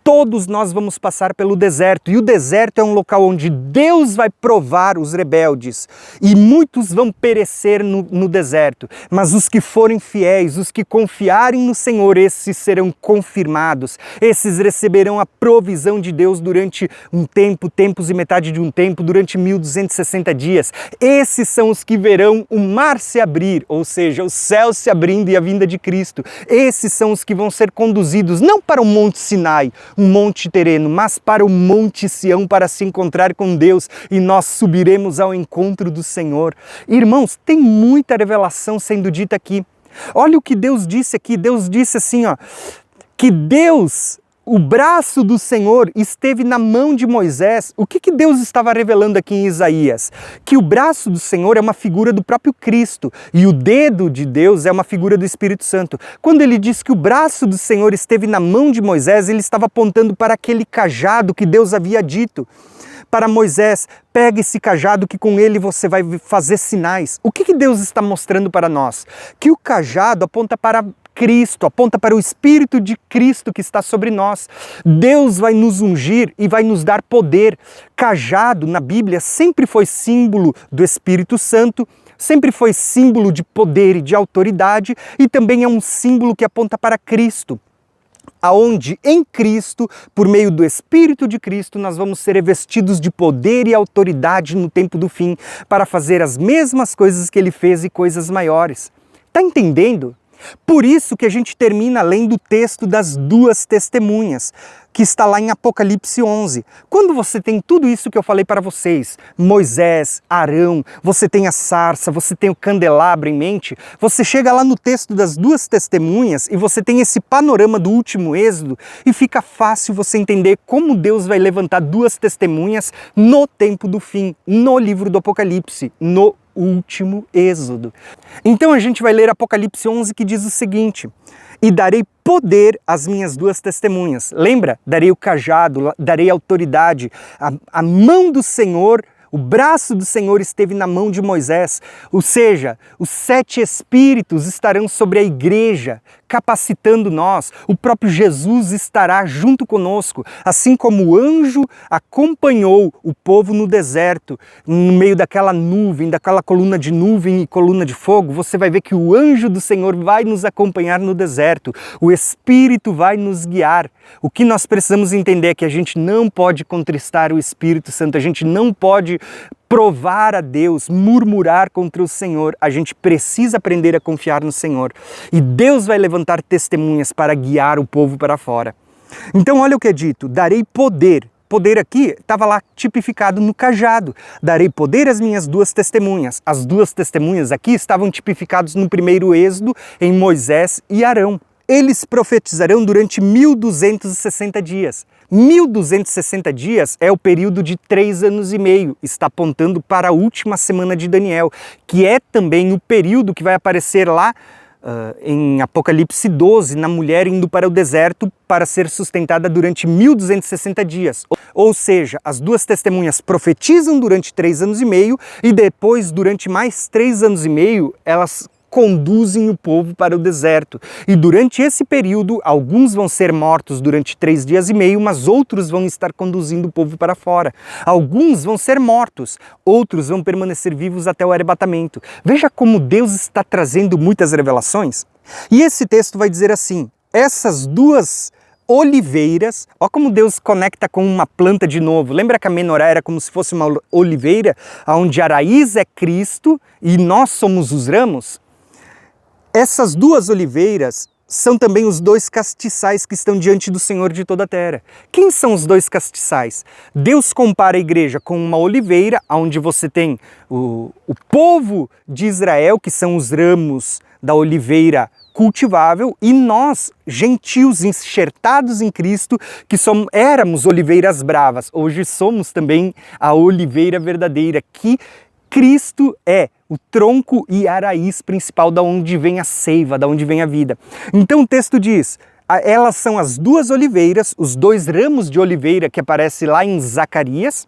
Todos nós vamos passar pelo deserto, e o deserto é um local onde Deus vai provar os rebeldes, e muitos vão perecer no deserto, mas os que forem fiéis, os que confiarem no Senhor, esses serão confirmados, esses receberão a provisão de Deus durante um tempo, tempos e metade de um tempo, durante 1260 dias. Esses são os que verão o mar se abrir, ou seja, o céu se abrindo e a vinda de Cristo. Esses são os que vão ser conduzidos não para o Monte Sinai, um monte terreno, mas para o Monte Sião, para se encontrar com Deus, e nós subiremos ao encontro do Senhor. Irmãos, tem muita revelação sendo dita aqui. Olha o que Deus disse aqui. Deus disse assim, ó, que o braço do Senhor esteve na mão de Moisés. O que Deus estava revelando aqui em Isaías? Que o braço do Senhor é uma figura do próprio Cristo e o dedo de Deus é uma figura do Espírito Santo. Quando ele diz que o braço do Senhor esteve na mão de Moisés, ele estava apontando para aquele cajado que Deus havia dito para Moisés: pega esse cajado que com ele você vai fazer sinais. O que Deus está mostrando para nós? Que o cajado aponta para Cristo, aponta para o Espírito de Cristo que está sobre nós. Deus vai nos ungir e vai nos dar poder. Cajado na Bíblia sempre foi símbolo do Espírito Santo, sempre foi símbolo de poder e de autoridade, e também é um símbolo que aponta para Cristo, aonde em Cristo, por meio do Espírito de Cristo, nós vamos ser revestidos de poder e autoridade no tempo do fim, para fazer as mesmas coisas que ele fez e coisas maiores. Está entendendo? Por isso que a gente termina lendo o texto das duas testemunhas, que está lá em Apocalipse 11. Quando você tem tudo isso que eu falei para vocês, Moisés, Arão, você tem a sarça, você tem o candelabro em mente, você chega lá no texto das duas testemunhas e você tem esse panorama do último êxodo, e fica fácil você entender como Deus vai levantar duas testemunhas no tempo do fim, no livro do Apocalipse, no último êxodo. Então a gente vai ler Apocalipse 11, que diz o seguinte: e darei poder às minhas duas testemunhas. Lembra? Darei o cajado, darei autoridade. A mão do Senhor, o braço do Senhor esteve na mão de Moisés. Ou seja, os 7 Espíritos estarão sobre a igreja, capacitando nós. O próprio Jesus estará junto conosco, assim como o anjo acompanhou o povo no deserto, no meio daquela nuvem, daquela coluna de nuvem e coluna de fogo. Você vai ver que o anjo do Senhor vai nos acompanhar no deserto, o Espírito vai nos guiar. O que nós precisamos entender é que a gente não pode contristar o Espírito Santo, a gente não pode provar a Deus, murmurar contra o Senhor. A gente precisa aprender a confiar no Senhor. E Deus vai levantar testemunhas para guiar o povo para fora. Então olha o que é dito: darei poder. Poder aqui estava lá tipificado no cajado. Darei poder às minhas duas testemunhas. As duas testemunhas aqui estavam tipificados no primeiro êxodo, em Moisés e Arão. Eles profetizarão durante 1260 dias. 1260 dias é o período de 3 anos e meio, está apontando para a última semana de Daniel, que é também o período que vai aparecer lá em Apocalipse 12, na mulher indo para o deserto para ser sustentada durante 1260 dias. Ou seja, as duas testemunhas profetizam durante 3 anos e meio e depois, durante mais 3 anos e meio, elas conduzem o povo para o deserto. E durante esse período, alguns vão ser mortos durante 3 dias e meio, mas outros vão estar conduzindo o povo para fora. Alguns vão ser mortos, outros vão permanecer vivos até o arrebatamento. Veja como Deus está trazendo muitas revelações. E esse texto vai dizer assim: essas duas oliveiras, ó como Deus conecta com uma planta de novo. Lembra que a menorá era como se fosse uma oliveira, onde a raiz é Cristo e nós somos os ramos? Essas duas oliveiras são também os 2 castiçais que estão diante do Senhor de toda a terra. Quem são os 2 castiçais? Deus compara a igreja com uma oliveira, onde você tem o povo de Israel, que são os ramos da oliveira cultivável, e nós, gentios enxertados em Cristo, que éramos oliveiras bravas, hoje somos também a oliveira verdadeira, que Cristo é o tronco e a raiz principal da onde vem a seiva, da onde vem a vida. Então o texto diz, elas são as duas oliveiras, os dois ramos de oliveira que aparece lá em Zacarias,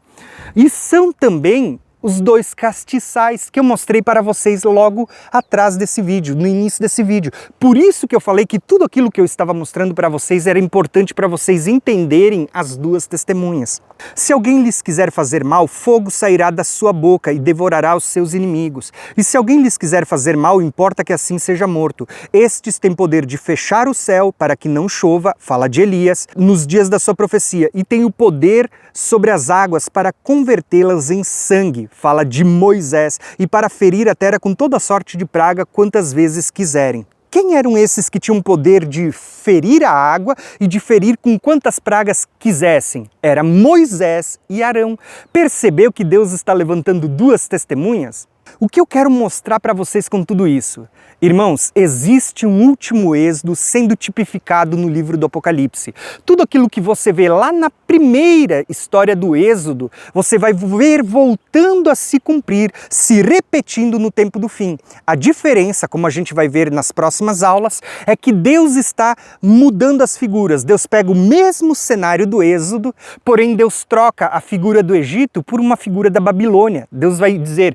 e são também os dois castiçais que eu mostrei para vocês logo atrás desse vídeo, no início desse vídeo. Por isso que eu falei que tudo aquilo que eu estava mostrando para vocês era importante para vocês entenderem as duas testemunhas. Se alguém lhes quiser fazer mal, fogo sairá da sua boca e devorará os seus inimigos. E se alguém lhes quiser fazer mal, importa que assim seja morto. Estes têm poder de fechar o céu para que não chova, fala de Elias, nos dias da sua profecia, e tem o poder sobre as águas para convertê-las em sangue, fala de Moisés, e para ferir a terra com toda sorte de praga quantas vezes quiserem. Quem eram esses que tinham poder de ferir a água e de ferir com quantas pragas quisessem? Era Moisés e Arão. Percebeu que Deus está levantando duas testemunhas? O que eu quero mostrar para vocês com tudo isso? Irmãos, existe um último êxodo sendo tipificado no livro do Apocalipse. Tudo aquilo que você vê lá na primeira história do êxodo, você vai ver voltando a se cumprir, se repetindo no tempo do fim. A diferença, como a gente vai ver nas próximas aulas, é que Deus está mudando as figuras. Deus pega o mesmo cenário do êxodo, porém Deus troca a figura do Egito por uma figura da Babilônia. Deus vai dizer,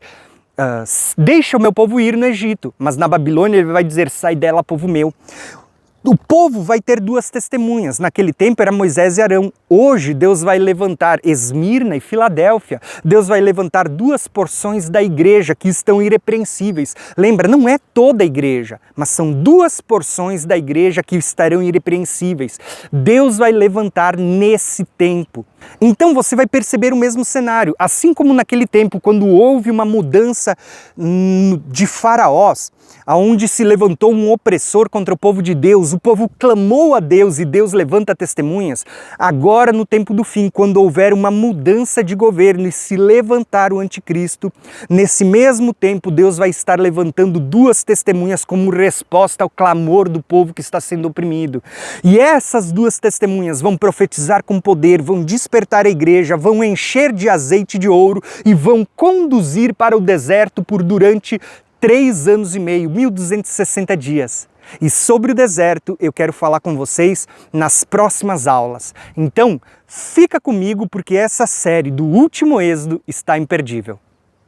deixa o meu povo ir no Egito, mas na Babilônia ele vai dizer, sai dela, povo meu. O povo vai ter duas testemunhas. Naquele tempo era Moisés e Arão. Hoje Deus vai levantar Esmirna e Filadélfia. Deus vai levantar duas porções da igreja que estão irrepreensíveis. Lembra, não é toda a igreja, mas são duas porções da igreja que estarão irrepreensíveis. Deus vai levantar nesse tempo. Então você vai perceber o mesmo cenário. Assim como naquele tempo, quando houve uma mudança de faraós, onde se levantou um opressor contra o povo de Deus, o povo clamou a Deus e Deus levanta testemunhas. Agora, no tempo do fim, quando houver uma mudança de governo e se levantar o anticristo, nesse mesmo tempo Deus vai estar levantando duas testemunhas como resposta ao clamor do povo que está sendo oprimido. E essas duas testemunhas vão profetizar com poder, vão despertar a igreja, vão encher de azeite de ouro e vão conduzir para o deserto por durante 3 anos e meio, 1260 dias. E sobre o deserto eu quero falar com vocês nas próximas aulas. Então, fica comigo porque essa série do último êxodo está imperdível.